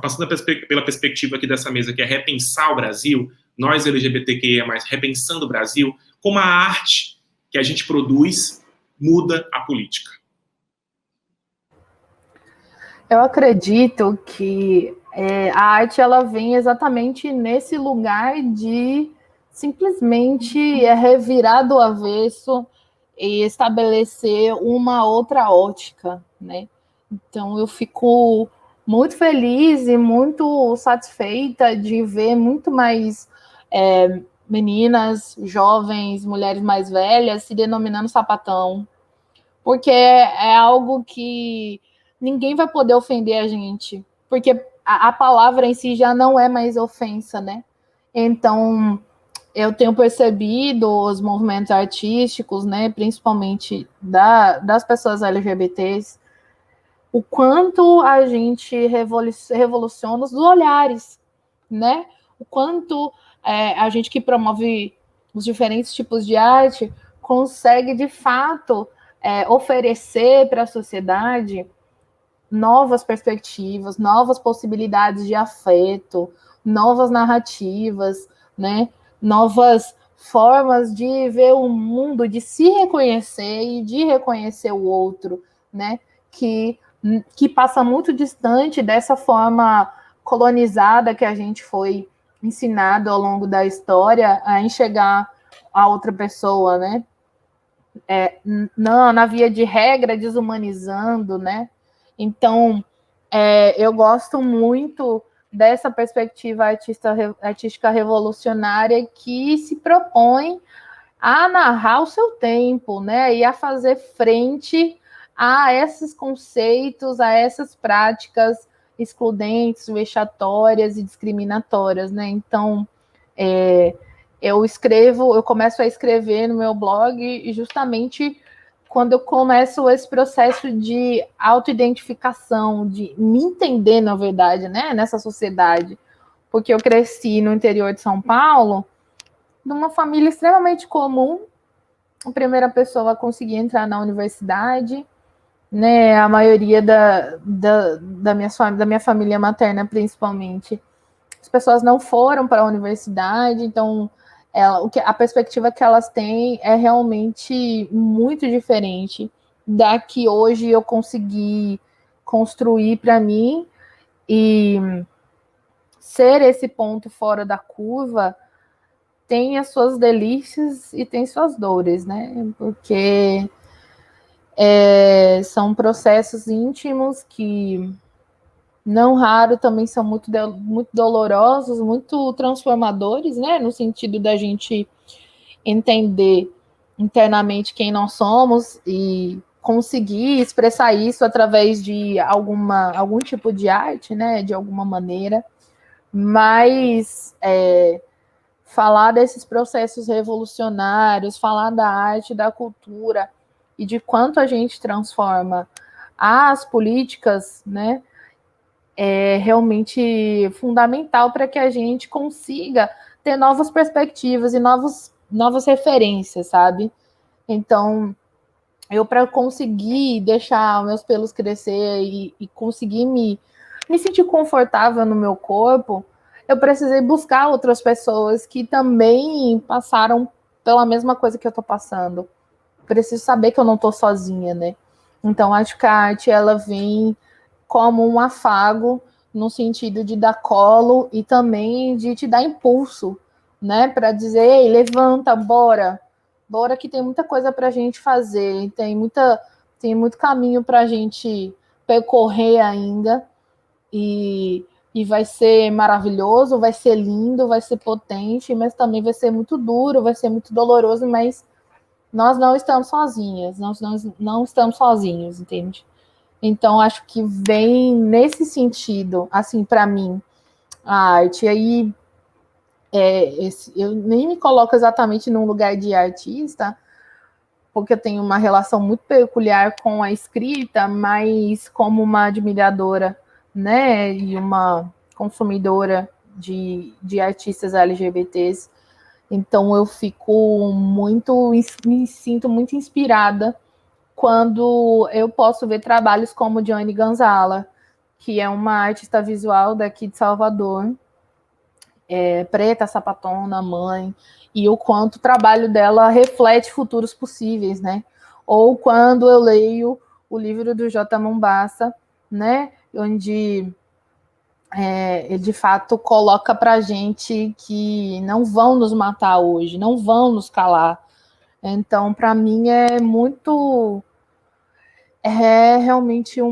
Passando pela perspectiva aqui dessa mesa, que é repensar o Brasil, nós LGBTQIA+, repensando o Brasil, como a arte que a gente produz muda a política. Eu acredito que a arte ela vem exatamente nesse lugar de simplesmente revirar do avesso e estabelecer uma outra ótica, né? Então, eu fico muito feliz e muito satisfeita de ver muito mais meninas, jovens, mulheres mais velhas se denominando sapatão, porque é algo que ninguém vai poder ofender a gente, porque a palavra em si já não é mais ofensa, né? Então, eu tenho percebido os movimentos artísticos, né, principalmente das pessoas LGBTs, o quanto a gente revoluciona os olhares, né? O quanto a gente que promove os diferentes tipos de arte consegue, de fato, oferecer para a sociedade novas perspectivas, novas possibilidades de afeto, novas narrativas, né? Novas formas de ver o mundo, de se reconhecer e de reconhecer o outro, né? Que passa muito distante dessa forma colonizada que a gente foi ensinado ao longo da história a enxergar a outra pessoa, né? Não, na via de regra, desumanizando, né? Então, eu gosto muito dessa perspectiva artística revolucionária que se propõe a narrar o seu tempo, né? E a fazer frente a esses conceitos, a essas práticas excludentes, vexatórias e discriminatórias, né? Então, eu começo a escrever no meu blog e justamente quando eu começo esse processo de autoidentificação, de me entender, na verdade, né, nessa sociedade, porque eu cresci no interior de São Paulo, numa família extremamente comum, a primeira pessoa a conseguir entrar na universidade, né, a maioria da minha família materna, principalmente, as pessoas não foram para a universidade, então a perspectiva que elas têm é realmente muito diferente da que hoje eu consegui construir para mim, e ser esse ponto fora da curva tem as suas delícias e tem suas dores, né? Porque são processos íntimos que não raro também são muito dolorosos, muito transformadores, né? No sentido da gente entender internamente quem nós somos e conseguir expressar isso através de algum tipo de arte, né? De alguma maneira. Mas falar desses processos revolucionários, falar da arte, da cultura e de quanto a gente transforma as políticas, né? É realmente fundamental para que a gente consiga ter novas perspectivas e novas referências, sabe? Então, para conseguir deixar meus pelos crescer e conseguir me sentir confortável no meu corpo, eu precisei buscar outras pessoas que também passaram pela mesma coisa que eu estou passando. Preciso saber que eu não estou sozinha, né? Então, acho que a arte, ela vem como um afago, no sentido de dar colo e também de te dar impulso, né? Para dizer, ei, levanta, bora que tem muita coisa para a gente fazer, tem muito caminho para a gente percorrer ainda, e vai ser maravilhoso, vai ser lindo, vai ser potente, mas também vai ser muito duro, vai ser muito doloroso, mas nós não estamos sozinhas, nós não estamos sozinhos, entende? Então, acho que vem nesse sentido, assim, para mim, a arte. E aí, eu nem me coloco exatamente num lugar de artista, porque eu tenho uma relação muito peculiar com a escrita, mas como uma admiradora, né, e uma consumidora de artistas LGBTs. Então, me sinto muito inspirada quando eu posso ver trabalhos como Johnny Gonzala, que é uma artista visual daqui de Salvador, preta, sapatona, mãe, e o quanto o trabalho dela reflete futuros possíveis, né? Ou quando eu leio o livro do J. Mombassa, né? Onde ele de fato coloca pra gente que não vão nos matar hoje, não vão nos calar. Então, para mim, é muito é realmente é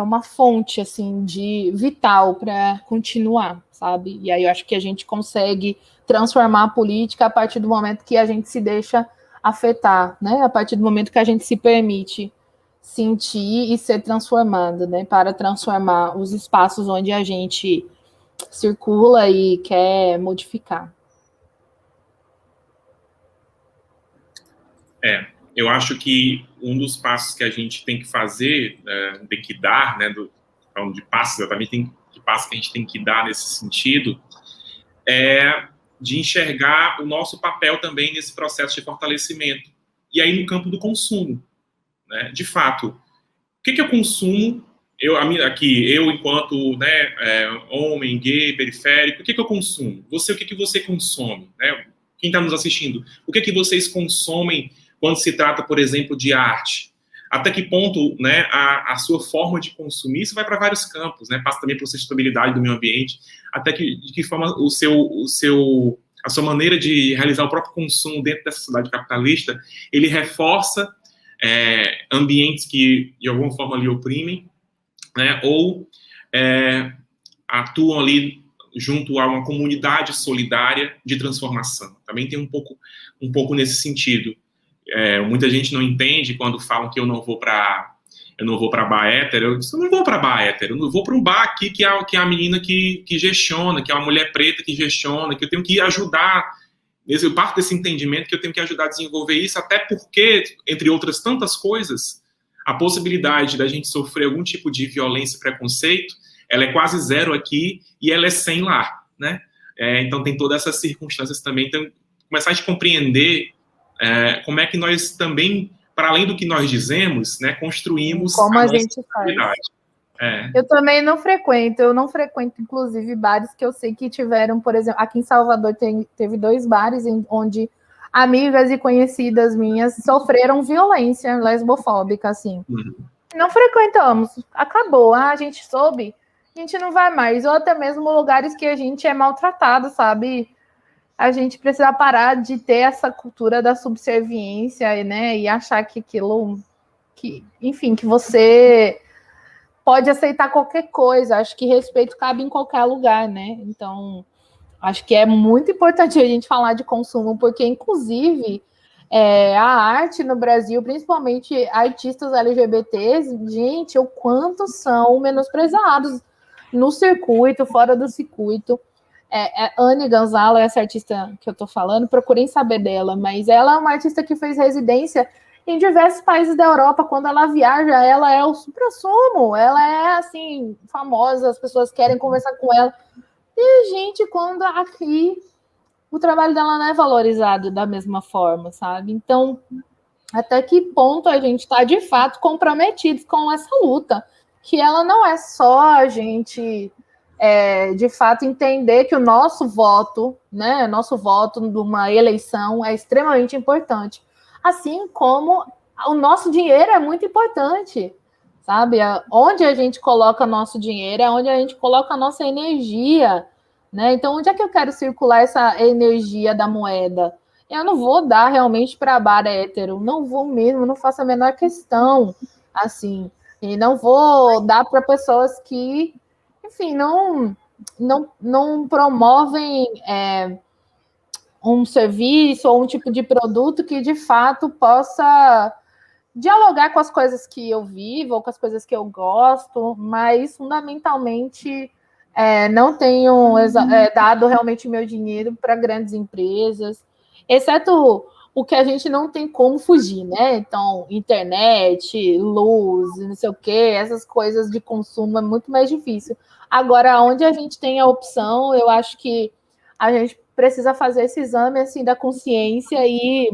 uma fonte assim de vital para continuar, sabe? E aí eu acho que a gente consegue transformar a política a partir do momento que a gente se deixa afetar, né? A partir do momento que a gente se permite sentir e ser transformado, né? Para transformar os espaços onde a gente circula e quer modificar. Eu acho que um dos passos que a gente tem que fazer, tem que dar, né, falando de passos, exatamente que passo que a gente tem que dar nesse sentido, é de enxergar o nosso papel também nesse processo de fortalecimento. E aí no campo do consumo, né? De fato, o que eu consumo? Eu enquanto, né, homem, gay, periférico, o que eu consumo? Você, o que você consome? Né? Quem está nos assistindo, o que vocês consomem quando se trata, por exemplo, de arte? Até que ponto, né, a sua forma de consumir, isso vai para vários campos, né? Passa também por sustentabilidade do meio ambiente, até de que forma a sua maneira de realizar o próprio consumo dentro dessa sociedade capitalista, ele reforça ambientes que, de alguma forma, lhe oprimem, né, ou atuam ali junto a uma comunidade solidária de transformação. Também tem um pouco nesse sentido. Muita gente não entende quando falam que eu não vou para bar hétero. Eu disse, eu não vou para bar hétero, eu não vou para um bar aqui que é a menina que gestiona, que é uma mulher preta que gestiona, que eu tenho que ajudar. Eu parto desse entendimento que eu tenho que ajudar a desenvolver isso, até porque, entre outras tantas coisas, a possibilidade da gente sofrer algum tipo de violência e preconceito, ela é quase zero aqui e ela é 100 lá, né? Então tem todas essas circunstâncias também. Então, começar a compreender como é que nós também, para além do que nós dizemos, né, construímos como a gente faz. Eu também não frequento, inclusive bares que eu sei que tiveram, por exemplo, aqui em Salvador teve 2 bares onde amigas e conhecidas minhas sofreram violência lesbofóbica, assim. Não frequentamos, acabou, a gente soube, a gente não vai mais, ou até mesmo lugares que a gente é maltratado, sabe? A gente precisa parar de ter essa cultura da subserviência, né? E achar que aquilo, enfim, que você pode aceitar qualquer coisa. Acho que respeito cabe em qualquer lugar, né? Então, acho que é muito importante a gente falar de consumo, porque, inclusive, a arte no Brasil, principalmente artistas LGBTs, gente, o quanto são menosprezados no circuito, fora do circuito. Anne Gonzalo, essa artista que eu tô falando, procurem saber dela, mas ela é uma artista que fez residência em diversos países da Europa. Quando ela viaja, ela é o supra-sumo, ela é, assim, famosa, as pessoas querem conversar com ela. E, gente, quando aqui o trabalho dela não é valorizado da mesma forma, sabe? Então, até que ponto a gente está, de fato, comprometidos com essa luta, que ela não é só a gente... de fato, entender que o nosso voto, né, nosso voto numa eleição é extremamente importante. Assim como o nosso dinheiro é muito importante, sabe? Onde a gente coloca nosso dinheiro é onde a gente coloca a nossa energia, né? Então, onde é que eu quero circular essa energia da moeda? Eu não vou dar realmente para bar hétero, não vou mesmo, não faço a menor questão, assim, e não vou dar para pessoas que, enfim, não promovem um serviço ou um tipo de produto que, de fato, possa dialogar com as coisas que eu vivo ou com as coisas que eu gosto, mas, fundamentalmente, não tenho dado realmente meu dinheiro para grandes empresas, exceto o que a gente não tem como fugir, né? Então, internet, luz, não sei o quê, essas coisas de consumo é muito mais difícil. Agora, onde a gente tem a opção, eu acho que a gente precisa fazer esse exame assim, da consciência e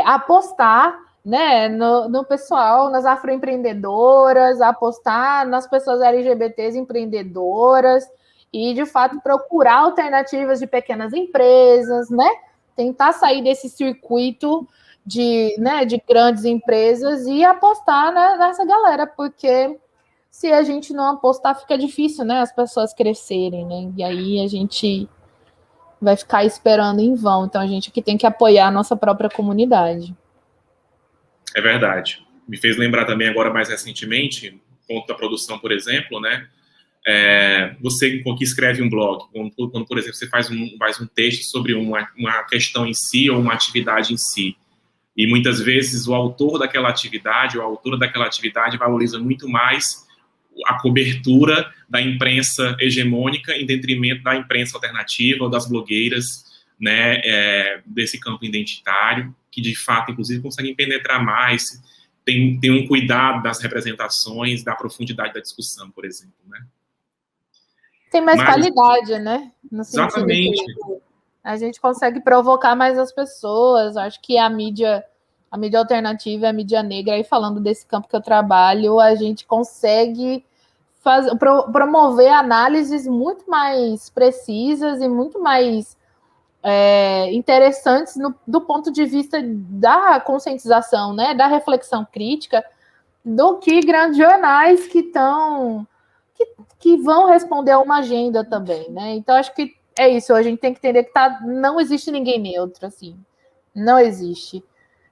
apostar, né, no pessoal, nas afroempreendedoras, apostar nas pessoas LGBTs empreendedoras e, de fato, procurar alternativas de pequenas empresas, né? Tentar sair desse circuito de grandes empresas e apostar nessa galera, porque se a gente não apostar, fica difícil, né? As pessoas crescerem, né? E aí a gente vai ficar esperando em vão. Então a gente aqui tem que apoiar a nossa própria comunidade. É verdade. Me fez lembrar também agora, mais recentemente, ponto da produção, por exemplo, né? Você que escreve um blog, quando, por exemplo, você faz um texto sobre uma questão em si ou uma atividade em si, e muitas vezes o autor daquela atividade ou a autora daquela atividade valoriza muito mais a cobertura da imprensa hegemônica em detrimento da imprensa alternativa ou das blogueiras, né, desse campo identitário, que de fato, inclusive, conseguem penetrar mais, tem um cuidado das representações, da profundidade da discussão, por exemplo, né? Tem mais qualidade, né? No sentido exatamente. que a gente consegue provocar mais as pessoas. Acho que a mídia alternativa, a mídia negra, aí falando desse campo que eu trabalho, a gente consegue promover análises muito mais precisas e muito mais interessantes do ponto de vista da conscientização, né? Da reflexão crítica, do que grandes jornais que vão responder a uma agenda também, né? Então, acho que é isso. A gente tem que entender que não existe ninguém neutro, assim. Não existe.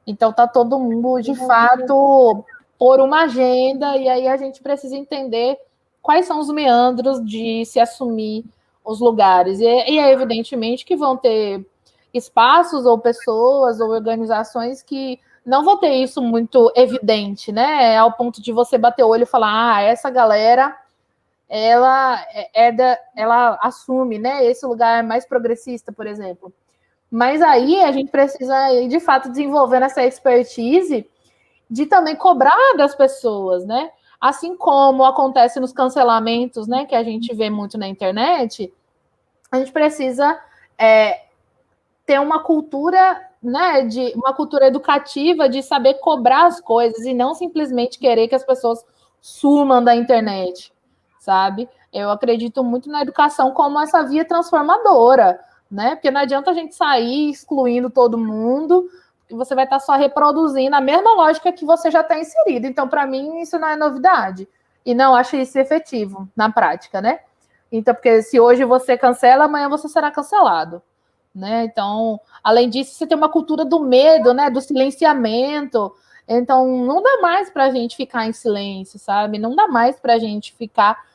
Então, tá todo mundo, de fato, por uma agenda, e aí a gente precisa entender quais são os meandros de se assumir os lugares. E é evidentemente que vão ter espaços ou pessoas ou organizações que não vão ter isso muito evidente, né? Ao ponto de você bater o olho e falar, essa galera, ela assume, né? Esse lugar mais progressista, por exemplo. Mas aí a gente precisa, de fato, desenvolver essa expertise de também cobrar das pessoas, né? Assim como acontece nos cancelamentos, né? Que a gente vê muito na internet, a gente precisa ter uma cultura, né? Uma cultura educativa de saber cobrar as coisas e não simplesmente querer que as pessoas sumam da internet, sabe? Eu acredito muito na educação como essa via transformadora, né? Porque não adianta a gente sair excluindo todo mundo, e você vai estar só reproduzindo a mesma lógica que você já está inserido. Então, para mim, isso não é novidade. E não acho isso efetivo na prática, né? Então, porque se hoje você cancela, amanhã você será cancelado, né? Então, além disso, você tem uma cultura do medo, né? Do silenciamento. Então, não dá mais para a gente ficar em silêncio, sabe? Não dá mais para a gente ficar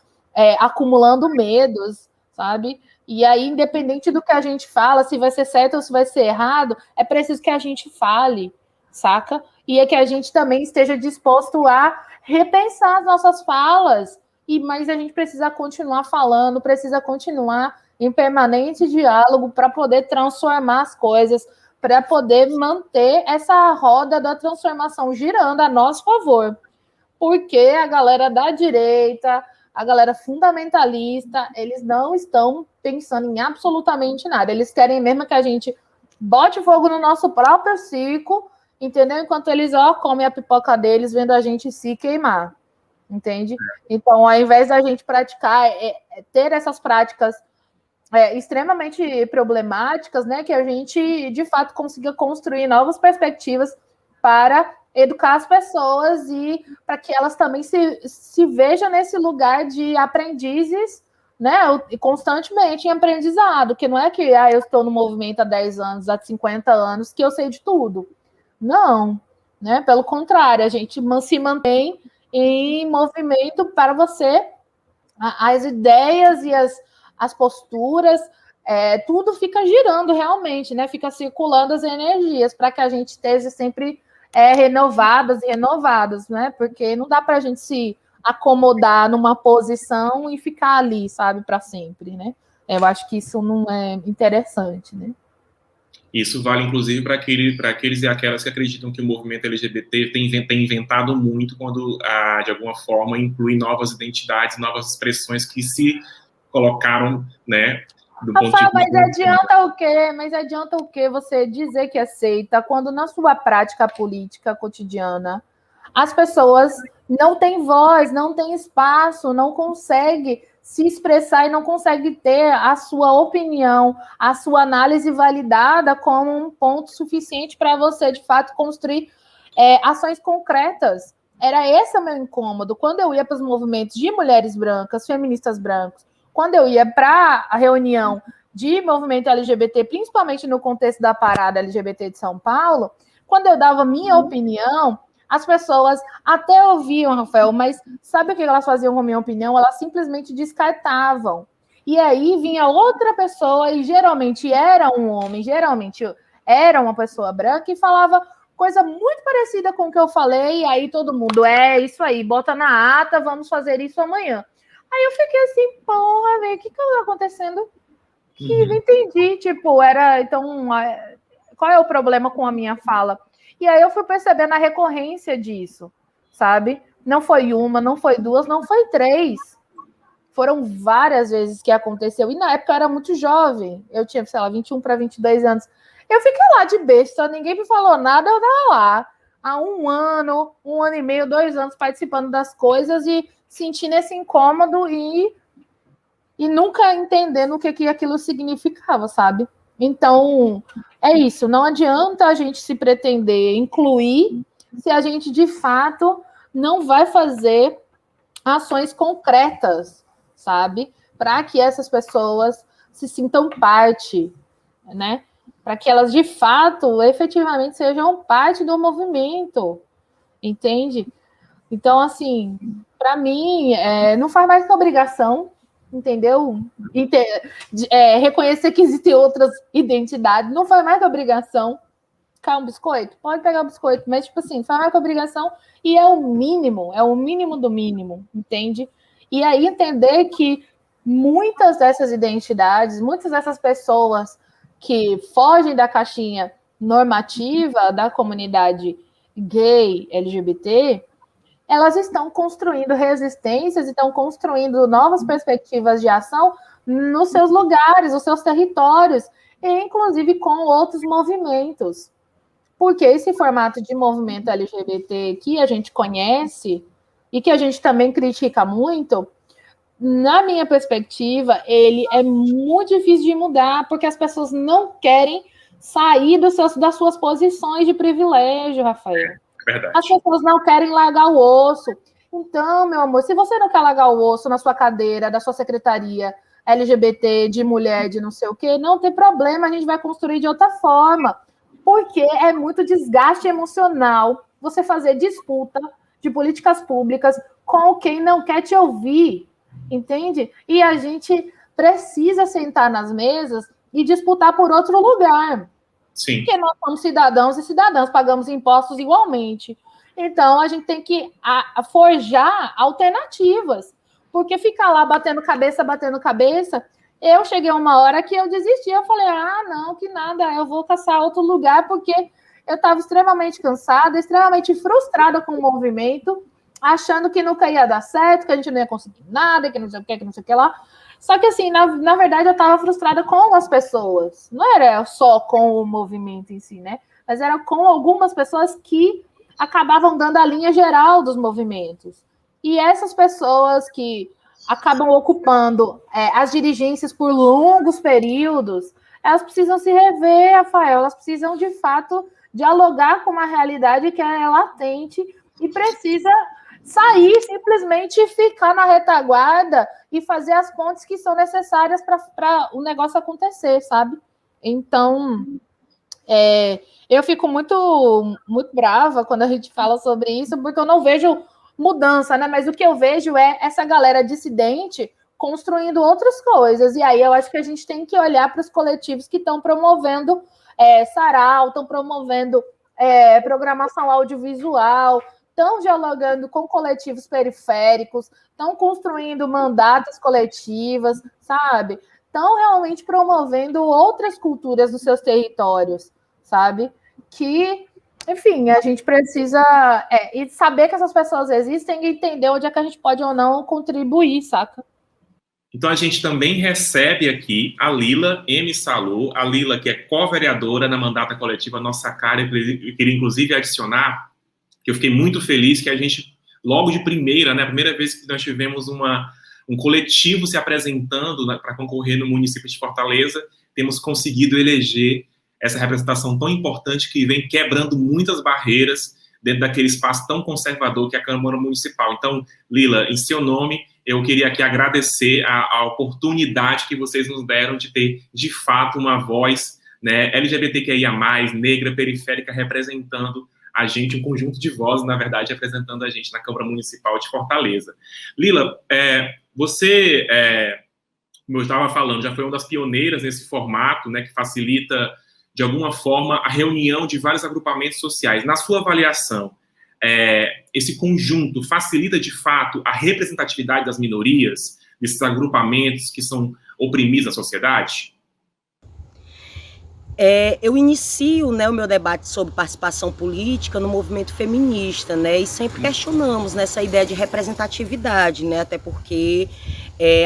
acumulando medos, sabe? E aí, independente do que a gente fala, se vai ser certo ou se vai ser errado, é preciso que a gente fale, saca? E é que a gente também esteja disposto a repensar as nossas falas. Mas a gente precisa continuar falando, precisa continuar em permanente diálogo para poder transformar as coisas, para poder manter essa roda da transformação girando a nosso favor. Porque a galera da direita, a galera fundamentalista, eles não estão pensando em absolutamente nada. Eles querem mesmo que a gente bote fogo no nosso próprio circo, entendeu? Enquanto eles comem a pipoca deles, vendo a gente se queimar, entende? Então, ao invés da gente praticar, ter essas práticas extremamente problemáticas, né? Que a gente, de fato, consiga construir novas perspectivas para educar as pessoas e para que elas também se vejam nesse lugar de aprendizes, né, constantemente em aprendizado, que não é que eu estou no movimento há 10 anos, há 50 anos, que eu sei de tudo. Não, né? Pelo contrário, a gente se mantém em movimento para você, as ideias e as posturas, tudo fica girando realmente, né? Fica circulando as energias para que a gente esteja sempre renovadas e renovadas, né? Porque não dá para a gente se acomodar numa posição e ficar ali, sabe, para sempre, né? Eu acho que isso não é interessante, né? Isso vale, inclusive, para aqueles e aquelas que acreditam que o movimento LGBT tem inventado muito quando, de alguma forma, inclui novas identidades, novas expressões que se colocaram, né? Rafael, mas adianta o quê? Mas adianta o quê você dizer que aceita quando na sua prática política cotidiana as pessoas não têm voz, não têm espaço, não conseguem se expressar e não conseguem ter a sua opinião, a sua análise validada como um ponto suficiente para você, de fato, construir ações concretas. Era esse o meu incômodo. Quando eu ia para os movimentos de mulheres brancas, feministas brancas, quando eu ia para a reunião de movimento LGBT, principalmente no contexto da parada LGBT de São Paulo, quando eu dava minha opinião, As pessoas até ouviam, Rafael, mas sabe o que elas faziam com a minha opinião? Elas simplesmente descartavam. E aí vinha outra pessoa, e geralmente era um homem, geralmente era uma pessoa branca, e falava coisa muito parecida com o que eu falei, e aí todo mundo, isso aí, bota na ata, vamos fazer isso amanhã. Aí eu fiquei assim, porra, velho, o que tá acontecendo? Que não entendi, tipo, então, qual é o problema com a minha fala? E aí eu fui percebendo a recorrência disso, sabe? Não foi uma, não foi duas, não foi três. Foram várias vezes que aconteceu. E na época eu era muito jovem. Eu tinha, sei lá, 21 para 22 anos. Eu fiquei lá de besta, ninguém me falou nada, eu tava lá. Há um ano e meio, 2 anos participando das coisas e sentindo esse incômodo e nunca entendendo o que aquilo significava, sabe? Então, é isso. Não adianta a gente se pretender incluir se a gente, de fato, não vai fazer ações concretas, sabe? Para que essas pessoas se sintam parte, né? Para que elas, de fato, efetivamente sejam parte do movimento, entende? Então, assim, para mim, não faz mais que obrigação, entendeu? Reconhecer que existem outras identidades, não faz mais que obrigação. Quer um biscoito? Pode pegar o biscoito, mas, tipo assim, faz mais que obrigação e é o mínimo do mínimo, entende? E aí entender que muitas dessas identidades, muitas dessas pessoas que fogem da caixinha normativa da comunidade gay, LGBT, elas estão construindo resistências, estão construindo novas perspectivas de ação nos seus lugares, nos seus territórios, e inclusive com outros movimentos. Porque esse formato de movimento LGBT que a gente conhece e que a gente também critica muito, na minha perspectiva, ele é muito difícil de mudar, porque as pessoas não querem sair das suas posições de privilégio, Rafael. Verdade. As pessoas não querem largar o osso. Então, meu amor, se você não quer largar o osso na sua cadeira, da sua secretaria LGBT, de mulher, de não sei o quê, não tem problema, a gente vai construir de outra forma. Porque é muito desgaste emocional você fazer disputa de políticas públicas com quem não quer te ouvir, entende? E a gente precisa sentar nas mesas e disputar por outro lugar. Sim. Porque nós somos cidadãos e cidadãs, pagamos impostos igualmente. Então, a gente tem que forjar alternativas. Porque ficar lá batendo cabeça, eu cheguei uma hora que eu desisti. Eu falei, não, que nada, eu vou caçar outro lugar, porque eu estava extremamente cansada, extremamente frustrada com o movimento, achando que nunca ia dar certo, que a gente não ia conseguir nada, que não sei o que lá. Só que, assim, na verdade, eu estava frustrada com as pessoas. Não era só com o movimento em si, né? Mas era com algumas pessoas que acabavam dando a linha geral dos movimentos. E essas pessoas que acabam ocupando as dirigências por longos períodos, elas precisam se rever, Rafael, elas precisam, de fato, dialogar com uma realidade que é latente e precisa sair, simplesmente ficar na retaguarda e fazer as pontes que são necessárias para o negócio acontecer, sabe? Então, eu fico muito, muito brava quando a gente fala sobre isso, porque eu não vejo mudança, né? Mas o que eu vejo é essa galera dissidente construindo outras coisas. E aí eu acho que a gente tem que olhar para os coletivos que estão promovendo sarau, estão promovendo programação audiovisual, estão dialogando com coletivos periféricos, estão construindo mandatas coletivas, sabe? Estão realmente promovendo outras culturas dos seus territórios, sabe? Que, enfim, a gente precisa saber que essas pessoas existem e entender onde é que a gente pode ou não contribuir, saca? Então, a gente também recebe aqui a Lila M. Salou, a Lila, que é co-vereadora na mandata coletiva Nossa Cara. Eu queria, inclusive, adicionar que eu fiquei muito feliz que a gente, logo de primeira, né, a primeira vez que nós tivemos um coletivo se apresentando para concorrer no município de Fortaleza, temos conseguido eleger essa representação tão importante que vem quebrando muitas barreiras dentro daquele espaço tão conservador que é a Câmara Municipal. Então, Lila, em seu nome, eu queria aqui agradecer a oportunidade que vocês nos deram de ter, de fato, uma voz, né, LGBTQIA+, negra, periférica, representando a gente, um conjunto de vozes, na verdade, representando a gente na Câmara Municipal de Fortaleza. Lila, você, como eu estava falando, já foi uma das pioneiras nesse formato, né, que facilita, de alguma forma, a reunião de vários agrupamentos sociais. Na sua avaliação, esse conjunto facilita, de fato, a representatividade das minorias, desses agrupamentos que são oprimidos na sociedade? Eu inicio, né, o meu debate sobre participação política no movimento feminista, né, e sempre questionamos nessa ideia de representatividade, né, até porque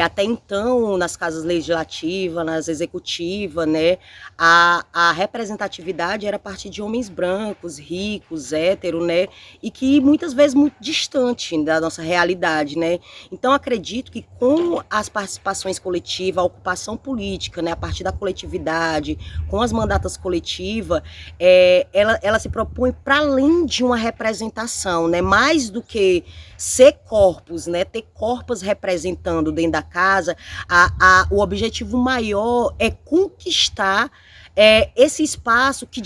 até então, nas casas legislativas, nas executivas, né, a representatividade era a partir de homens brancos, ricos, héteros, né, e que muitas vezes muito distante da nossa realidade, né. Então, acredito que com as participações coletivas, a ocupação política, né, a partir da coletividade, com as mandatas coletivas, ela se propõe para além de uma representação, né, mais do que ser corpos, né, ter corpos representando dentro da casa, o objetivo maior é conquistar esse espaço que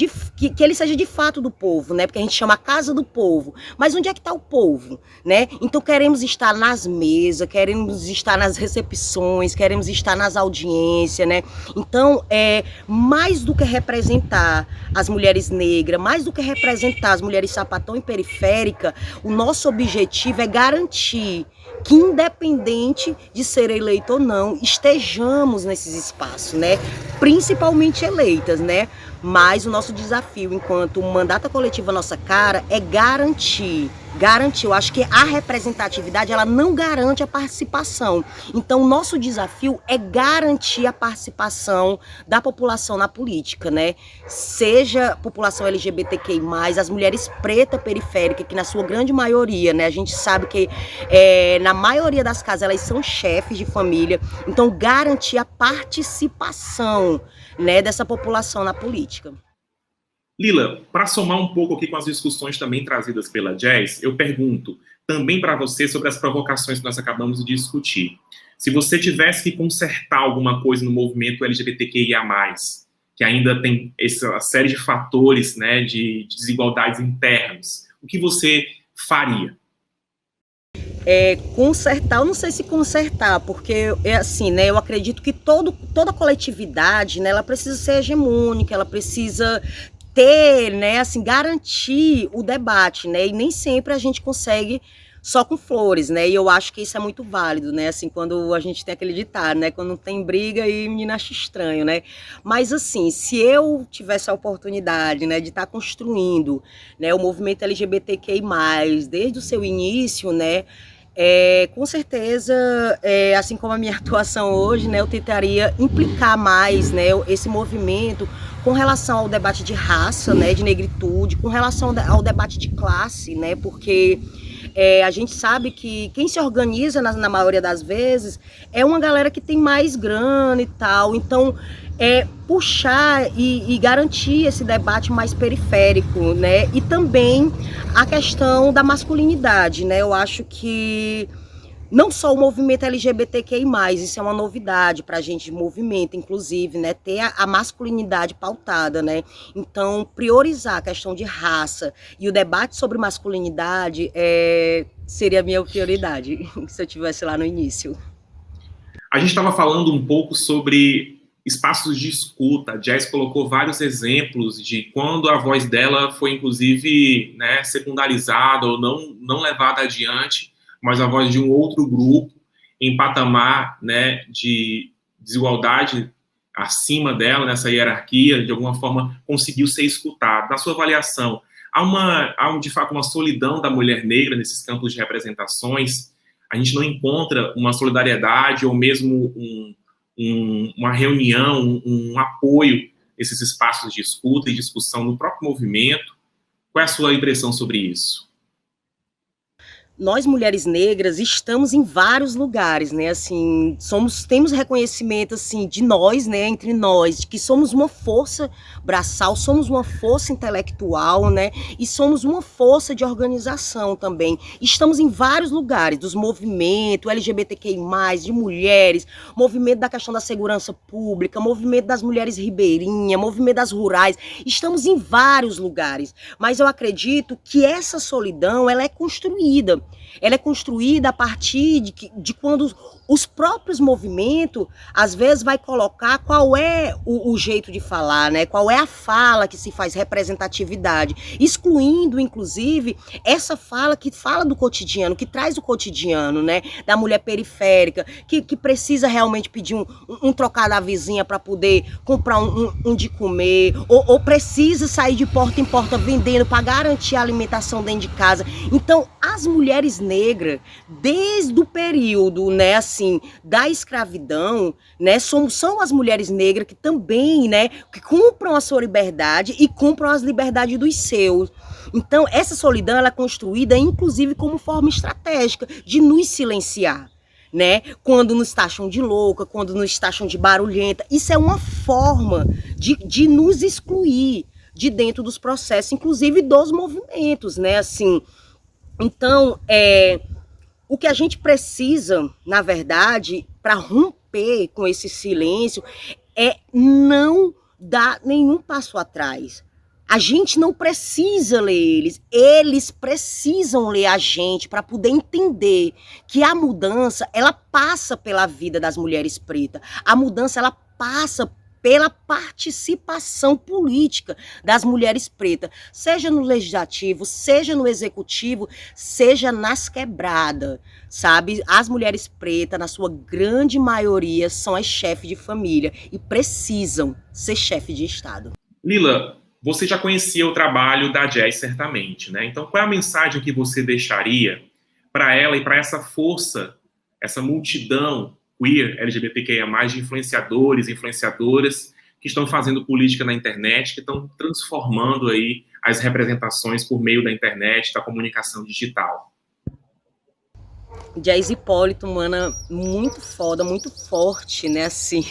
ele seja de fato do povo, né? Porque a gente chama a casa do povo. Mas onde é que está o povo, né? Então queremos estar nas mesas, queremos estar nas recepções, queremos estar nas audiências, né? Então, mais do que representar as mulheres negras, mais do que representar as mulheres sapatão e periférica, o nosso objetivo é garantir que, independente de ser eleito ou não, estejamos nesses espaços, né? Principalmente eleitas, né? Mas o nosso desafio, enquanto mandata coletiva nossa cara, é garantir. Eu acho que a representatividade, ela não garante a participação. Então, o nosso desafio é garantir a participação da população na política, né? Seja a população LGBTQI+, as mulheres pretas periféricas, que na sua grande maioria, né? A gente sabe que na maioria das casas elas são chefes de família. Então, garantir a participação, né, dessa população na política. Lila, para somar um pouco aqui com as discussões também trazidas pela Jazz, eu pergunto também para você sobre as provocações que nós acabamos de discutir. Se você tivesse que consertar alguma coisa no movimento LGBTQIA+, que ainda tem essa série de fatores, né, de desigualdades internas, o que você faria? Consertar, eu não sei se consertar, porque assim, né, eu acredito que toda coletividade, né, ela precisa ser hegemônica, ela precisa ter, né, assim, garantir o debate, né, e nem sempre a gente consegue só com flores, né, e eu acho que isso é muito válido, né, assim, quando a gente tem aquele ditado, né, quando tem briga e menina acha estranho, né, mas assim, se eu tivesse a oportunidade, né, de estar construindo, né, o movimento LGBTQI+, desde o seu início, né, com certeza, assim como a minha atuação hoje, né, eu tentaria implicar mais, né, esse movimento com relação ao debate de raça, né, de negritude, com relação ao debate de classe, né, porque a gente sabe que quem se organiza na maioria das vezes é uma galera que tem mais grana e tal, então puxar e garantir esse debate mais periférico, né, e também a questão da masculinidade, né, eu acho que não só o movimento LGBTQI+, isso é uma novidade para a gente de movimento, inclusive, né, ter a masculinidade pautada, né, então priorizar a questão de raça e o debate sobre masculinidade seria a minha prioridade, se eu estivesse lá no início. A gente estava falando um pouco sobre espaços de escuta. A Jazz colocou vários exemplos de quando a voz dela foi, inclusive, né, secundarizada ou não levada adiante, mas a voz de um outro grupo em patamar, né, de desigualdade acima dela, nessa hierarquia, de alguma forma conseguiu ser escutado. Na sua avaliação, há de fato uma solidão da mulher negra nesses campos de representações? A gente não encontra uma solidariedade ou mesmo uma reunião, um apoio nesses espaços de escuta e discussão no próprio movimento? Qual é a sua impressão sobre isso? nós mulheres negras estamos em vários lugares, né? Assim, temos reconhecimento assim de nós, né? Entre nós, de que somos uma força braçal, somos uma força intelectual, né? E somos uma força de organização também. Estamos em vários lugares, dos movimentos LGBTQI+, de mulheres, movimento da questão da segurança pública, movimento das mulheres ribeirinhas, movimento das rurais. Estamos em vários lugares, mas eu acredito que essa solidão, ela é construída. Ela é construída a partir de quando os próprios movimentos, às vezes, vai colocar qual é o jeito de falar, né? Qual é a fala que se faz representatividade, excluindo, inclusive, essa fala que fala do cotidiano, que traz o cotidiano, né? Da mulher periférica, que precisa realmente pedir um trocar da vizinha para poder comprar um de comer, ou precisa sair de porta em porta vendendo para garantir a alimentação dentro de casa. Então, as mulheres negras, desde o período, né, assim, da escravidão, né, são as mulheres negras que também, né, que compram a sua liberdade e compram as liberdades dos seus. Então, essa solidão, ela é construída, inclusive, como forma estratégica de nos silenciar, né? Quando nos taxam de louca, quando nos taxam de barulhenta. Isso é uma forma de nos excluir de dentro dos processos, inclusive dos movimentos, né? Assim, então, o que a gente precisa, na verdade, para romper com esse silêncio, é não dar nenhum passo atrás. A gente não precisa ler eles precisam ler a gente para poder entender que a mudança, ela passa pela vida das mulheres pretas. A mudança, ela passa pela participação política das mulheres pretas, seja no legislativo, seja no executivo, seja nas quebradas, sabe? As mulheres pretas, na sua grande maioria, são as chefes de família e precisam ser chefe de Estado. Lila, você já conhecia o trabalho da Jazz, certamente, né? Então, qual é a mensagem que você deixaria para ela e para essa força, essa multidão queer, LGBTQIA+, de influenciadores, influenciadoras que estão fazendo política na internet, que estão transformando aí as representações por meio da internet, da comunicação digital? Jazz Hipólito, mana, muito foda, muito forte, né, assim,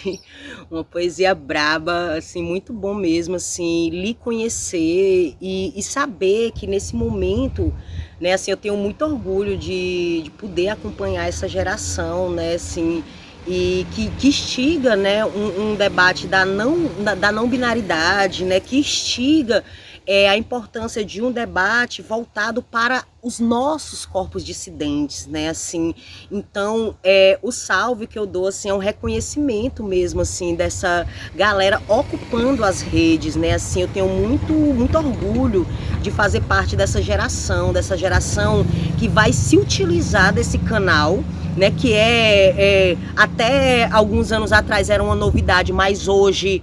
uma poesia braba, assim, muito bom mesmo, assim, lhe conhecer e saber que nesse momento, né, assim, eu tenho muito orgulho de poder acompanhar essa geração, né, assim, e que instiga, né, um debate da não binaridade, né, que instiga a importância de um debate voltado para os nossos corpos dissidentes, né, assim, então, o salve que eu dou, assim, é um reconhecimento mesmo, assim, dessa galera ocupando as redes, né, assim, eu tenho muito orgulho de fazer parte dessa geração que vai se utilizar desse canal, né, que até alguns anos atrás era uma novidade, mas hoje,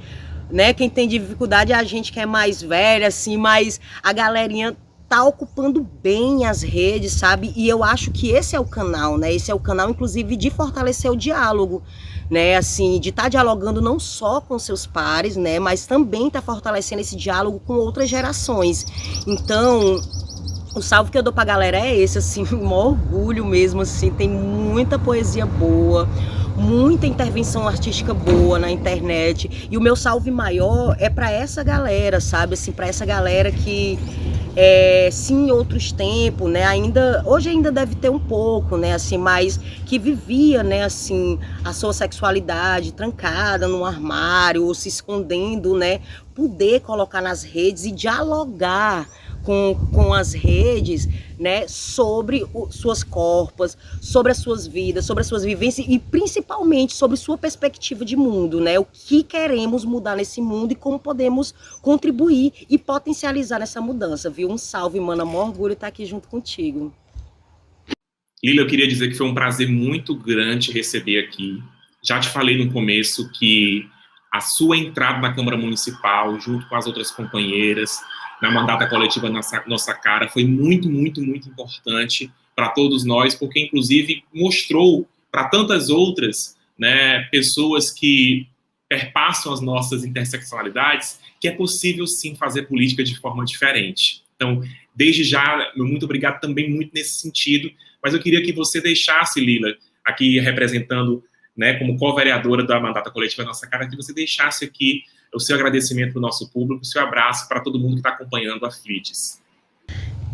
né, quem tem dificuldade é a gente que é mais velha, assim, mas a galerinha tá ocupando bem as redes, sabe? E eu acho que esse é o canal, né? Esse é o canal, inclusive, de fortalecer o diálogo, né? Assim, de estar dialogando não só com seus pares, né? Mas também tá fortalecendo esse diálogo com outras gerações. Então, o salve que eu dou pra galera é esse, assim, um orgulho mesmo, assim, tem muita poesia boa, muita intervenção artística boa na internet, e o meu salve maior é para essa galera, sabe, assim, para essa galera que sim, em outros tempos, né, hoje ainda deve ter um pouco, né, assim, mas que vivia, né, assim, a sua sexualidade trancada num armário ou se escondendo, né, poder colocar nas redes e dialogar com as redes, né, sobre suas corpas, sobre as suas vidas, sobre as suas vivências e principalmente sobre sua perspectiva de mundo, né, o que queremos mudar nesse mundo e como podemos contribuir e potencializar essa mudança, viu? Um salve, mana, maior orgulho estar aqui junto contigo. Lila, eu queria dizer que foi um prazer muito grande receber aqui. Já te falei no começo que a sua entrada na Câmara Municipal, junto com as outras companheiras, na mandata coletiva Nossa Cara, foi muito importante para todos nós, porque, inclusive, mostrou para tantas outras, né, pessoas que perpassam as nossas interseccionalidades que é possível, sim, fazer política de forma diferente. Então, desde já, meu muito obrigado também muito nesse sentido, mas eu queria que você deixasse, Lila, aqui representando, né, como co-vereadora da mandata coletiva Nossa Cara, que você deixasse aqui o seu agradecimento para o nosso público, o seu abraço para todo mundo que está acompanhando a FLIDES.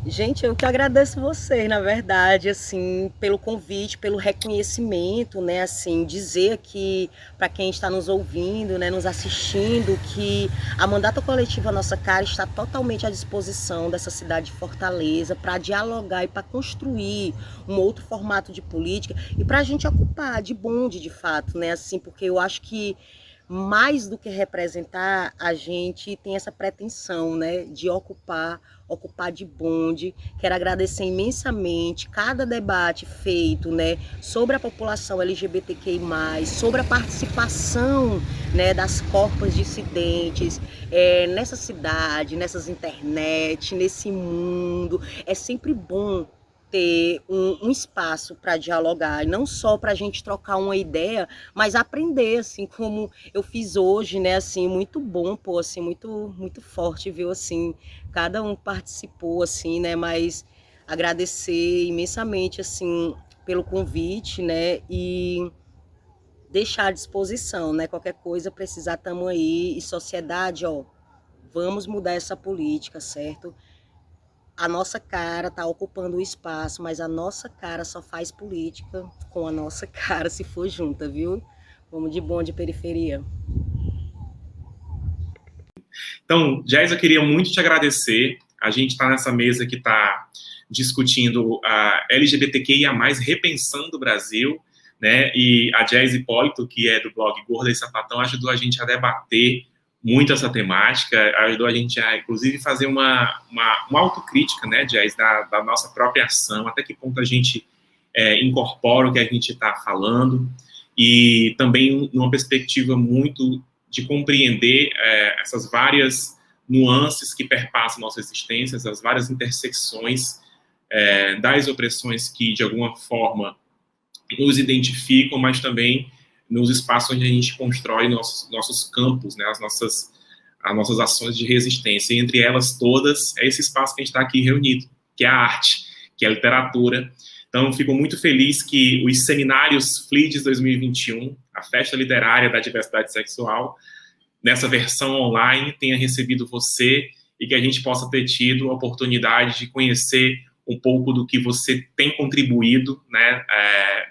Gente, eu que agradeço vocês, na verdade, assim, pelo convite, pelo reconhecimento, né, assim, dizer aqui para quem está nos ouvindo, né, nos assistindo, que a mandata coletiva Nossa Cara está totalmente à disposição dessa cidade de Fortaleza para dialogar e para construir um outro formato de política e para a gente ocupar de bonde, de fato, né, assim, porque eu acho que mais do que representar, a gente tem essa pretensão, né, de ocupar de bonde. Quero agradecer imensamente cada debate feito, né, sobre a população LGBTQI+, sobre a participação, né, das corpas dissidentes nessa cidade, nessas internet, nesse mundo. É sempre bom ter um espaço para dialogar, e não só para a gente trocar uma ideia, mas aprender, assim, como eu fiz hoje, né, assim, muito bom, pô, assim, muito, muito forte, viu, assim, cada um participou, assim, né, mas agradecer imensamente, assim, pelo convite, né, e deixar à disposição, né, qualquer coisa precisar, tamo aí, e sociedade, ó, vamos mudar essa política, certo? A nossa cara está ocupando o espaço, mas a nossa cara só faz política com a nossa cara se for junta, viu? Vamos de bonde periferia. Então, Jazz, eu queria muito te agradecer. A gente está nessa mesa que está discutindo a LGBTQIA+, repensando o Brasil, né? E a Jazz Hipólito, que é do blog Gorda e Sapatão, ajudou a gente a debater muito essa temática, ajudou a gente a, inclusive, fazer uma autocrítica, né, Jazz, da nossa própria ação, até que ponto a gente incorpora o que a gente está falando, e também numa perspectiva muito de compreender essas várias nuances que perpassam nossa existência, as várias intersecções das opressões que, de alguma forma, nos identificam, mas também nos espaços onde a gente constrói nossos campos, né, as nossas ações de resistência. E entre elas todas, é esse espaço que a gente está aqui reunido, que é a arte, que é a literatura. Então, fico muito feliz que os seminários FLIDES 2021, a Festa Literária da Diversidade Sexual, nessa versão online, tenha recebido você e que a gente possa ter tido a oportunidade de conhecer um pouco do que você tem contribuído, né,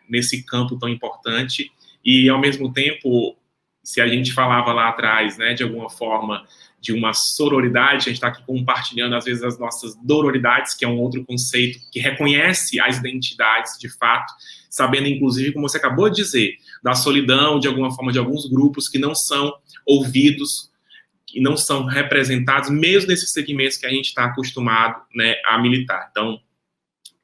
nesse campo tão importante. E, ao mesmo tempo, se a gente falava lá atrás, né, de alguma forma, de uma sororidade, a gente está aqui compartilhando, às vezes, as nossas dororidades, que é um outro conceito que reconhece as identidades, de fato, sabendo, inclusive, como você acabou de dizer, da solidão, de alguma forma, de alguns grupos que não são ouvidos, que não são representados, mesmo nesses segmentos que a gente está acostumado, né, a militar. Então,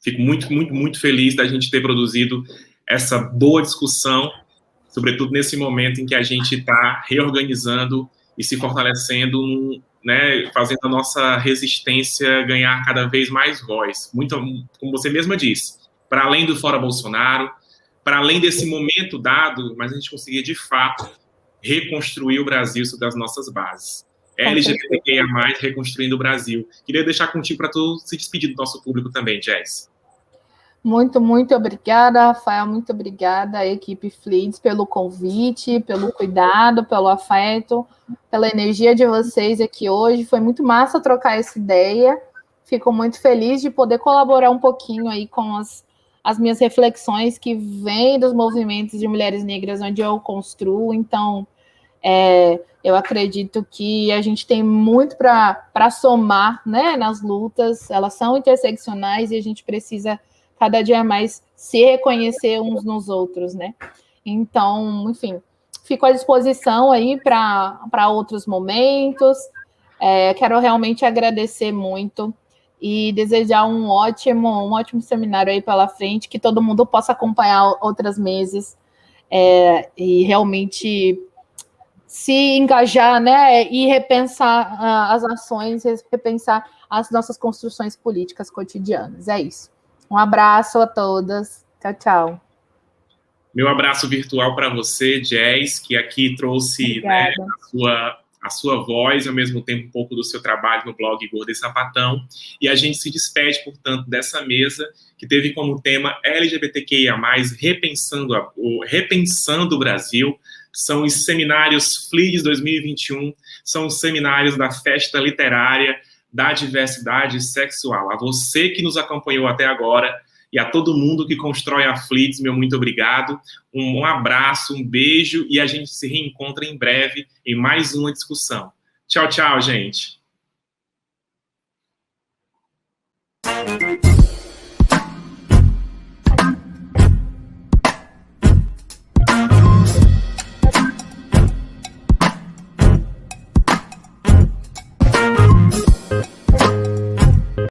fico muito, muito, muito feliz da gente ter produzido essa boa discussão, sobretudo nesse momento em que a gente está reorganizando e se fortalecendo, né, fazendo a nossa resistência ganhar cada vez mais voz. Muito, como você mesma disse, para além do Fora Bolsonaro, para além desse momento dado, mas a gente conseguir, de fato, reconstruir o Brasil sobre as nossas bases. LGBTQIA+, reconstruindo o Brasil. Queria deixar contigo para tu se despedir do nosso público também, Jazz. Muito, muito obrigada, Rafael, muito obrigada à equipe FLIDES pelo convite, pelo cuidado, pelo afeto, pela energia de vocês aqui hoje. Foi muito massa trocar essa ideia. Fico muito feliz de poder colaborar um pouquinho aí com as minhas reflexões que vêm dos movimentos de mulheres negras onde eu construo. Então, eu acredito que a gente tem muito para somar, né, nas lutas. Elas são interseccionais e a gente precisa cada dia mais se reconhecer uns nos outros, né? Então, enfim, fico à disposição aí para outros momentos. Quero realmente agradecer muito e desejar um ótimo seminário aí pela frente, que todo mundo possa acompanhar outras mesas e realmente se engajar, né? E repensar as ações, repensar as nossas construções políticas cotidianas. É isso. Um abraço a todas. Tchau, tchau. Meu abraço virtual para você, Jazz, que aqui trouxe, né, a sua a sua voz e, ao mesmo tempo, um pouco do seu trabalho no blog Gorda e Sapatão. E a gente se despede, portanto, dessa mesa que teve como tema LGBTQIA+, repensando o Brasil. São os seminários FLIDS 2021, são os seminários da festa literária da diversidade sexual. A você que nos acompanhou até agora e a todo mundo que constrói a FLIDS, meu muito obrigado. Um abraço, um beijo e a gente se reencontra em breve em mais uma discussão. Tchau, tchau, gente.